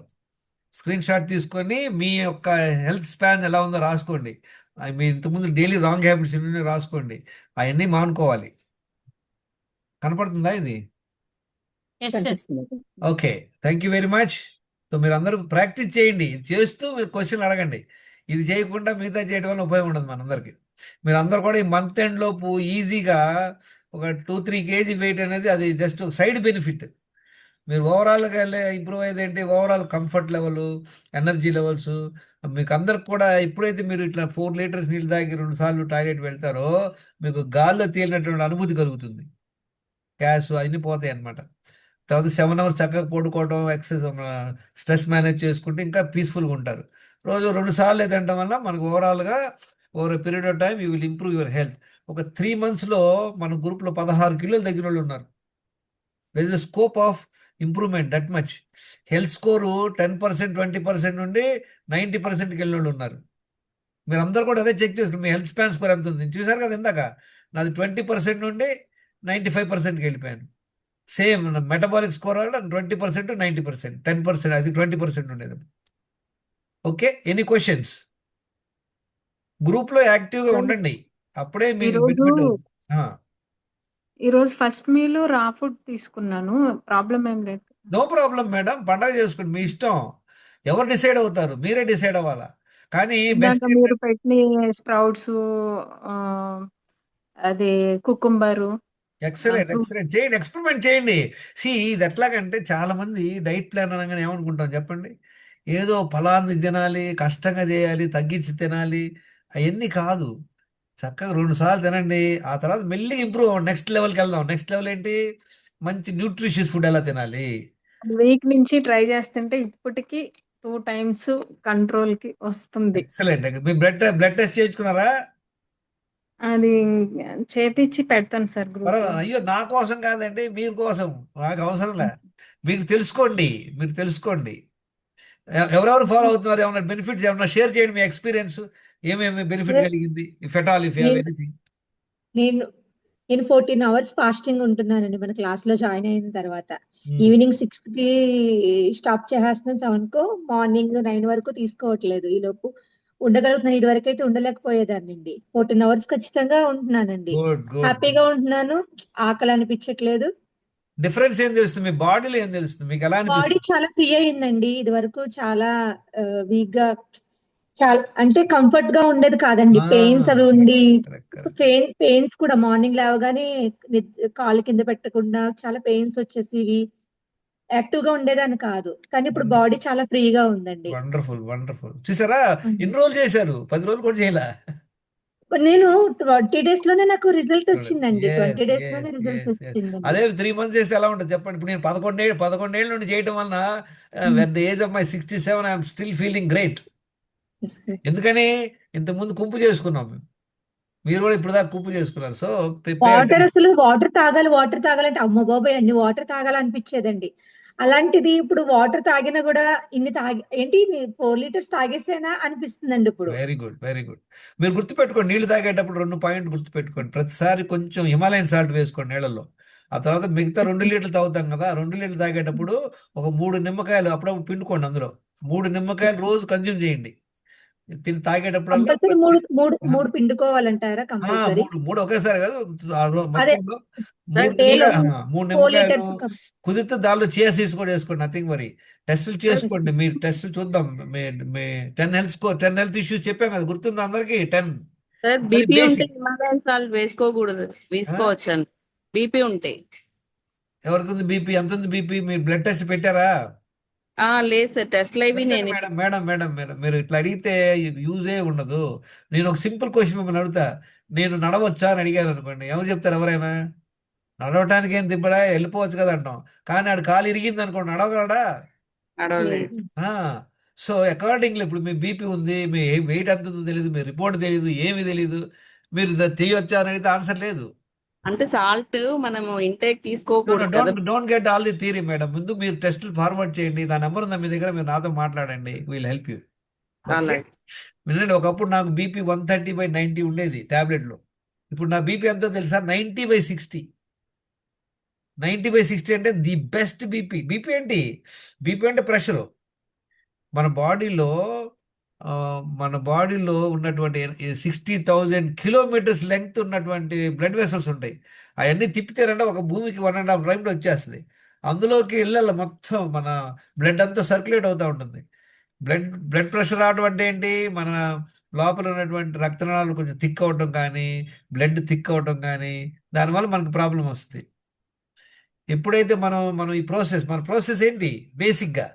స్క్రీన్ షాట్ తీసుకొని మీ యొక్క హెల్త్ స్పాన్ ఎలా ఉందో రాసుకోండి. మీ ఇంతకుముందు డైలీ రాంగ్ హ్యాబిట్స్ ఎన్ని రాసుకోండి, అవన్నీ మానుకోవాలి. కనపడుతుందా ఇది? Yes sir. Okay, thank you very much. So మీరు అందరూ ప్రాక్టీస్ చేయండి, ఇది చేస్తూ మీరు క్వశ్చన్లు అడగండి. ఇది చేయకుండా మిగతా చేయడం వల్ల ఉపయోగం ఉండదు మనందరికీ. మీరు అందరు కూడా ఈ మంత్ ఎండ్ లోపు ఈజీగా ఒక 2-3 kg వెయిట్ అనేది, అది జస్ట్ సైడ్ బెనిఫిట్. మీరు ఓవరాల్గా వెళ్ళే ఇంప్రూవ్ అయ్యేది ఏంటి? Overall comfort level, energy levels. మీకు అందరికి కూడా ఎప్పుడైతే మీరు ఇట్లా 4 లీటర్స్ నీళ్ళు తాగి 2 సార్లు టాయిలెట్ వెళ్తారో మీకు గాల్లో తేలినటువంటి అనుభూతి కలుగుతుంది. గ్యాస్ అవన్నీ పోతాయి అన్నమాట. తర్వాత 7 hours చక్కగా పడుకోవడం, ఎక్సర్సైజ్, స్ట్రెస్ మేనేజ్ చేసుకుంటే ఇంకా పీస్ఫుల్గా ఉంటారు. రోజు 2 సార్లు తినడం వల్ల మనకు ఓవరాల్గా over period of time you will improve your health. ఒక 3 monthsలో మన గ్రూప్లో 16 కిలోలు తగ్గిన వాళ్ళు ఉన్నారు. There is the scope of improvement that much. Health score 10%, 20% నుండి 90%కి వెళ్ళిన వాళ్ళు ఉన్నారు. మీరు అందరూ కూడా అదే చెక్ చేసుకోండి, మీ హెల్త్ స్పాన్ స్కోర్ ఎంత ఉంది. చూసారు కదా ఇందాక, నాది 20% నుండి 95%కి వెళ్ళిపోయాను. సేమ్ మెటబాలిక్ స్కోర్ 20% 90%, 10%, అది 20% ఉండేది. Okay, any questions? గ్రూప్లో యాక్టివ్గా ఉండండి, అప్పుడే మీకు బెనిఫిట్ అవుతుంది. ఈరోజు ఫస్ట్ మీల్ రా ఫుడ్ తీసుకున్నాను, ప్రాబ్లం ఏం లేదు. నో ప్రాబ్లం మేడం, పండగ చేసుకోండి, మీ ఇష్టం. ఎవరు డిసైడ్ అవుతారు? మీరే డిసైడ్ అవ్వాలా. కానీ బెస్ట్ మీరు పెట్టిన స్ప్రౌట్స్, అదే కుకుంబరు. ఎక్సలెంట్ చేయండి, ఎక్స్పెరిమెంట్ చేయండి. ఇది ఎట్లాగంటే చాలా మంది డైట్ ప్లాన్ అనగానే ఏమనుకుంటాం చెప్పండి? ఏదో ఫలాన్ని తినాలి, కష్టంగా చేయాలి, తగ్గించి తినాలి, అవన్నీ కాదు. చక్కగా 2 సార్లు తినండి, ఆ తర్వాత మెల్లిగా ఇంప్రూవ్ అవ్వండి, నెక్స్ట్ లెవెల్కి వెళ్దాం. నెక్స్ట్ లెవెల్ ఏంటి? మంచి న్యూట్రిషియస్ ఫుడ్ ఎలా తినాలి. వీక్ నుంచి ట్రై చేస్తుంటే ఇప్పటికి 2 times కంట్రోల్ కి వస్తుంది. ఎక్సలెంట్. మీ బ్లడ్ టెస్ట్ చేయించుకున్నారా? అది చేపిచ్చి పెడతాను సార్ గ్రూప్లో. పర్వాలేదు. అయ్యో నా కోసం కాదండి, మీరు కోసం. నాకు అవసరంలే. మీరు తెలుసుకోండి, మీరు తెలుసుకోండి. ఎవరెవరు ఫాలో అవుతున్నారు, ఏమన్నా బెనిఫిట్స్ ఏమన్నా షేర్ చేయండి, మీ ఎక్స్పీరియన్స్ ఏమేమి బెనిఫిట్ కలిగింది, if at all, if you have నేను ఎనీథింగ్. నేను నేను 14 అవర్స్ ఫాస్టింగ్ ఉంటున్నానండి మన క్లాస్ లో జాయిన్ అయిన తర్వాత. ఈవినింగ్ 6 కి స్టాప్ చేసేస్తున్నాను, 7 కు మార్నింగ్ 9 వరకు తీసుకోవట్లేదు. ఈ లోపు ఉండగలుగుతున్నాను. ఇది వరకు అయితే ఉండలేకపోయేదాన్నండి. 14 అవర్స్ ఖచ్చితంగా ఉంటున్నానండి. Good good. హ్యాపీగా ఉంటున్నాను. ఆకలి అనిపించట్లేదు. డిఫరెన్స్ ఏం తెలుస్తుంది, మీ బాడీలో ఏం తెలుస్తుంది, మీకు ఎలా బాడీ అనిపిస్తుంది? చాలా ఫ్రీ అయిందండి. ఇది వరకు చాలా వీక్ గా, చాలా అంటే కంఫర్ట్ గా ఉండేది కాదండి. పెయిన్స్ అవి ఉండి, కరెక్ట్ కరెక్ట్. పెయిన్స్ కూడా మార్నింగ్ లేవగానే కాలు కింద పెట్టకుండా చాలా పెయిన్స్ వచ్చేసివి. యాక్టివ్ గా ఉండేదాన్ని కాదు. కానీ ఇప్పుడు బాడీ చాలా ఫ్రీగా ఉందండి. Wonderful wonderful. చూసారా, ఎన్ని రోజులు చేశారు? 10 రోజులు కూడా చేయలే. నేను 20 డేస్ లోనే నాకు రిజల్ట్ వచ్చిందండి. 20 ఎస్ డేస్ లోనే ఎస్ రిజల్ట్ ఎస్ ఎస్. వచ్చిందండి. అదే 3 months చేస్తే ఎలా ఉంటుంది చెప్పండి. ఇప్పుడు నేను 11 ఏళ్ళ నుండి చేయటం వలన at the age of my 67 I'm still feeling great. Yes, sir. ఎందుకని ఇంతకుముందు కుంపు చేసుకున్నాం మేము, మీరు కూడా ఇప్పుడు దాకా కుంపు చేసుకున్నారు. సో వాటర్, అసలు వాటర్ తాగాలంటే అమ్మ బాబాయ్ అన్ని వాటర్ తాగాలనిపించేదండి. అలాంటిది ఇప్పుడు వాటర్ తాగినా కూడా ఇన్ని ఏంటి 4 లీటర్స్ తాగేసేనా అనిపిస్తుందండి ఇప్పుడు. Very good very good. మీరు గుర్తుపెట్టుకోండి, నీళ్లు తాగేటప్పుడు 2 పాయింట్లు గుర్తుపెట్టుకోండి. ప్రతిసారి కొంచెం హిమాలయన్ సాల్ట్ వేసుకోండి నీళ్ళలో. ఆ తర్వాత మిగతా 2 లీటర్లు తాగుతాం కదా, 2 లీటర్లు తాగేటప్పుడు ఒక 3 నిమ్మకాయలు అప్పుడప్పుడు పిండుకోండి. అందులో 3 నిమ్మకాయలు రోజు కన్జ్యూమ్ చేయండి. తాగేటప్పుడల్లా కంపల్సరీ కొంచెం. మూడు మూడు ఆ, మూడు పిండుకోవాలంటారా కంపల్సరీ? మూడు మూడు ఒకేసారి కాదు, అదే మొత్తంలో సార్ 3 డేలో నిమ్మకాయలు, 3 4 నిమ్మకాయలు. లీటర్స్. కుదిరితే దానిలో చియా సీడ్స్ కూడా వేసుకోండి, నథింగ్ వరీ. టెస్టులు చేసుకోండి, మీరు టెస్టులు చూద్దాం. మీ మీ 10 హెల్త్ ఇష్యూస్ చెప్పాం కదా, గుర్తుందా అందరికి? 10. సార్ అది బీపీ ఉంటే బేసిక్. హిమాలయన్ సాల్ట్ వేసుకోవచ్చు అండి. బీపీ ఉంటే. ఎవరికి ఉంది బీపీ? ఎంత ఉంది బీపీ? మీరు బ్లడ్ టెస్ట్ పెట్టారా? లేదు సార్, టెస్ట్లు అవి పెట్టండి నేను మేడం. మేడం మేడం మేడం మీరు ఇట్లా అడిగితే యూజే ఉండదు. నేను ఒక సింపుల్ క్వశ్చన్ మిమ్మల్ని అడుగుతా. నేను నడవచ్చా అని అడిగాను అనుకోండి, ఎవరు చెప్తారు? ఎవరైనా నడవటానికి ఏం తిప్పడా, వెళ్ళిపోవచ్చు కదా అంటాం. కానీ ఆడు కాలు ఇరిగింది అనుకోండి, నడవగలడా? నడవలేదు. సో అకార్డింగ్లీ ఇప్పుడు మీ బీపీ ఉంది, మీ వెయిట్ ఎంత ఉందో తెలియదు, మీ రిపోర్ట్ తెలియదు, ఏమీ తెలియదు, మీరు చేయొచ్చా అని అడిగితే ఆన్సర్ లేదు. అంటే సాల్ట్ మనము ఇంటేక్ తీసుకోకూడదు కదా. Don't get all the theory madam. ముందు మీరు టెస్టులు ఫార్వర్డ్ చేయండి, నా నెంబర్ ఉందా మీ దగ్గర, మీరు నాతో మాట్లాడండి, విల్ హెల్ప్ యూ. ఓకే, అలాగే. వినండి. ఒకప్పుడు నాకు బీపీ 130/90 ఉండేది టాబ్లెట్లో. ఇప్పుడు నా బీపీ ఎంతో తెలుసా? 90/60. 90/60 అంటే ది బెస్ట్ బీపీ. బీపీ ఏంటి? బీపీ అంటే ప్రెషరు. మన బాడీలో ఉన్నటువంటి 60,000 కిలోమీటర్స్ లెంగ్త్ ఉన్నటువంటి బ్లడ్ వెసల్స్ ఉంటాయి. అవన్నీ తిప్పితేనంటే ఒక భూమికి 1.5 టైంలో వచ్చేస్తుంది. అందులోకి వెళ్ళాలి మొత్తం, మన బ్లడ్ అంతా సర్క్యులేట్ అవుతూ ఉంటుంది. బ్లడ్ ప్రెషర్ రావడం అంటే ఏంటి? మన లోపల ఉన్నటువంటి రక్తనాళాలు కొంచెం థిక్ అవటం కానీ, బ్లడ్ థిక్ అవటం కానీ, దానివల్ల మనకు ప్రాబ్లం వస్తుంది. ఎప్పుడైతే మనం మన ప్రాసెస్ ఏంటి? బేసిక్గా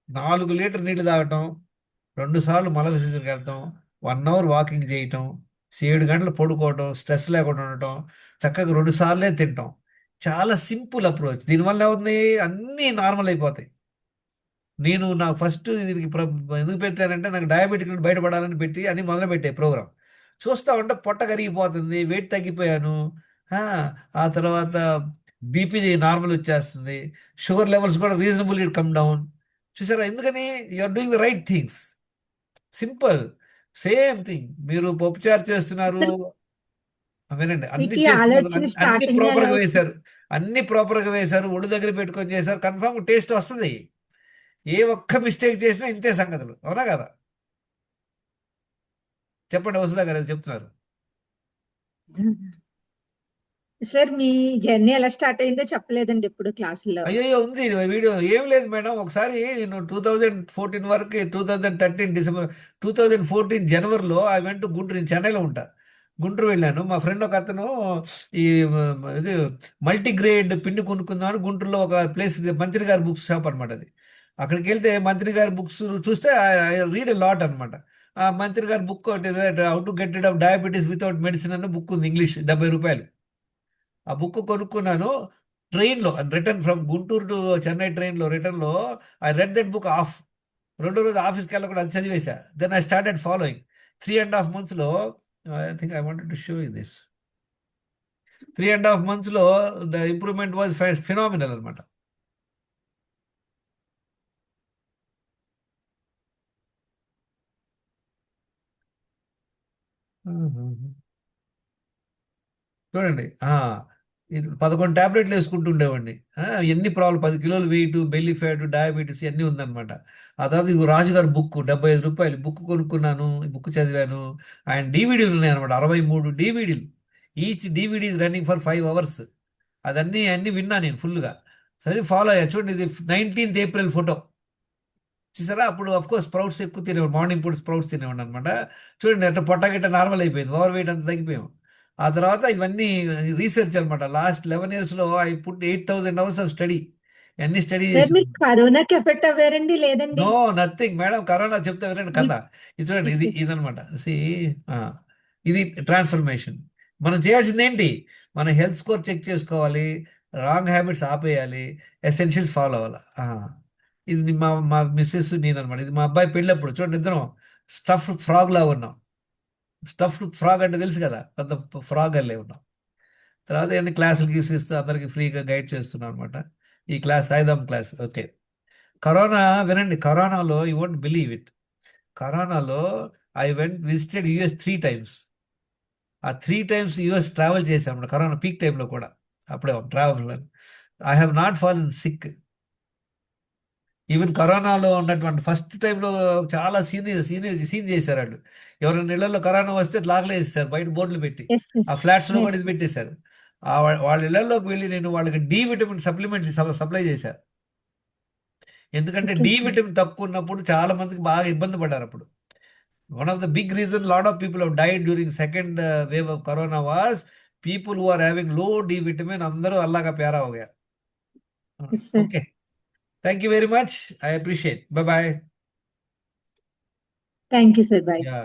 4 లీటర్ నీళ్లు తాగటం, 2 సార్లు మల విసర్జనకి వెళ్తాం, 1 అవర్ వాకింగ్ చేయటం, 7 గంటలు పడుకోవటం, స్ట్రెస్ లేకుండా ఉండటం, చక్కగా 2 సార్లే తింటాం. చాలా సింపుల్ అప్రోచ్. దీనివల్ల ఏమవుతుంది? అన్నీ నార్మల్ అయిపోతాయి. నేను నాకు ఫస్ట్ దీనికి ఎందుకు పెట్టానంటే, నాకు డయాబెటిక్ నుండి బయటపడాలని పెట్టి అన్ని మొదలుపెట్టే ప్రోగ్రామ్. చూస్తూ ఉంటే పొట్ట కరిగిపోతుంది, వెయిట్ తగ్గిపోయాను. ఆ తర్వాత బీపీ నార్మల్ వచ్చేస్తుంది, షుగర్ లెవెల్స్ కూడా రీజనబుల్ కమ్ డౌన్. చూసారా? ఎందుకని? You are doing the right things. Simple, same thing. మీరు పప్పుచారు చేస్తున్నారు, వినండి, అన్ని మీకు ఈ చేస్తున్నారు, ఆలోచన అన్ని స్టార్టింగ్ ప్రాపర్గా వేశారు, అన్ని ప్రాపర్గా వేశారు, ఒళ్ళు దగ్గర పెట్టుకొని చేశారు, కన్ఫామ్ టేస్ట్ వస్తుంది. ఏ ఒక్క మిస్టేక్ చేసినా ఇంతే సంగతులు, అవునా కదా? చెప్పండి వస్తుందా కదా చెప్తున్నారు. సార్ మీ జర్నీ ఎలా స్టార్ట్ అయిందో చెప్పలేదండి ఇప్పుడు క్లాసులో. అయ్యో ఉంది వీడియో. ఏం లేదు మేడం, ఒకసారి నేను 2014 వరకు, 2013 డిసెంబర్, 2014 జనవరిలో ఐ వెంట్ టు గుంటూరు. నేను చెన్నైలో ఉంటా. గుంటూరు వెళ్ళాను. మా ఫ్రెండ్ ఒక అతను ఈ ఇది మల్టీగ్రేడ్ పిండి కొనుక్కుందామని గుంటూరులో ఒక ప్లేస్, మంత్రి గారి బుక్స్ షాప్ అనమాట అది. అక్కడికి వెళ్తే మంత్రి గారి బుక్స్ చూస్తే రీడ్ ఎ లాట్ అనమాట. ఆ మంత్రి గారి book how to get rid of diabetes without medicine అన్న బుక్ ఉంది, ఇంగ్లీష్, 70 రూపాయలు. ఆ బుక్ కొనుక్కున్నాను. ట్రైన్లో return from Guntur to Chennai ట్రైన్లో రిటర్న్లో I read that book off. 2వ రోజు ఆఫీస్కి వెళ్ళకుండా అది చదివేశా. Then I started following. 3.5 monthsలో I think I wanted to show you this. 3.5 months లో the improvement was phenomenal అనమాట. చూడండి 11 టాబ్లెట్లు వేసుకుంటూ ఉండేవాడిని. ఎన్ని ప్రాబ్లం 10 కిలోలు వెయిట్, బెల్లీ ఫ్యాట్, డయాబెటీస్ ఇవన్నీ ఉందన్నమాట. ఆ తర్వాత ఇగో రాజుగారి బుక్ ₹75 బుక్ కొనుక్కున్నాను. ఈ బుక్ చదివాను. ఆయన డివిడీలు ఉన్నాయన్నమాట, 63 డివిడీలు. Each DVD is running for 5 hours. అన్నీ విన్నా నేను ఫుల్గా. సరే ఫాలో అయ్యా. చూడండి, ఇది 19th April ఫోటో చూసారా. అప్పుడు కోర్స్ స్ప్రౌట్స్ ఎక్కువ తినేవాడు, మార్నింగ్ పూట స్ప్రౌట్స్ తినేవాడు అనమాట. చూడండి అట్లా పొట్టగిట్ట నార్మల్ అయిపోయింది, ఓవర్ వెయిట్ అంతా తగ్గిపోయాం. ఆ తర్వాత ఇవన్నీ రీసెర్చ్ అనమాట. లాస్ట్ 11 yearsలో I put 8,000 hours of study. అన్ని స్టడీ సార్ చేసి. మీరు కరోనాకి ఎఫెక్ట్ అవ్వారండి లేదండి? No nothing madam. కరోనా చెప్తే వినండి కథ. ఇది చూడండి, ఇదనమాట. ఇది ట్రాన్స్ఫర్మేషన్. మనం చేయాల్సింది ఏంటి? మన హెల్త్ స్కోర్ చెక్ చేసుకోవాలి, రాంగ్ హ్యాబిట్స్ ఆపేయాలి, ఎసెన్షియల్స్ ఫాలో అవ్వాలి. ఇది మా మా మిస్సెస్ నేను అనమాట. ఇది మా అబ్బాయి పెళ్ళప్పుడు. చూడండి, ఇద్దరం స్టఫ్డ్ ఫ్రాగ్ లాగా ఉన్నాం. స్టఫ్డ్ ఫ్రాగ్ అంటే తెలుసు కదా, పెద్ద ఫ్రాగ్ అల్లే ఉన్నాం. తర్వాత ఏంటి, క్లాసులు గీసిస్తూ అందరికి ఫ్రీగా గైడ్ చేస్తున్నాం అనమాట. ఈ class Saidham class. Okay. Corona వినండి. కరోనాలో యూ వోంట్ బిలీవ్ ఇట్. కరోనాలో ఐ విజిటెడ్ US 3 times. ఆ 3 times US ట్రావెల్ చేశాను కరోనా పీక్ టైంలో కూడా. అప్పుడే travel. I have not fallen sick. Even కరోనాలో ఉన్నటువంటి ఫస్ట్ టైంలో చాలా సీన్ చేశారు వాళ్ళు. ఎవరైనా ఇళ్లలో కరోనా వస్తే లాగలేస్తారు బయట బోర్డులు పెట్టి. ఆ ఫ్లాట్స్లో కూడా ఇది పెట్టేశారు. వాళ్ళ ఇళ్లలోకి వెళ్ళి నేను వాళ్ళకి డి విటమిన్ సప్లిమెంట్ సప్లై చేశాను. ఎందుకంటే డి విటమిన్ తక్కువ ఉన్నప్పుడు చాలా మందికి బాగా ఇబ్బంది పడ్డారు అప్పుడు. One of the big reason lot of people have died during second wave of corona was people who are having low D vitamin. అందరూ అల్లాగా ప్యారా हो गया. Okay, thank you very much. I appreciate. Bye bye. Thank you sir. Bye. Yeah.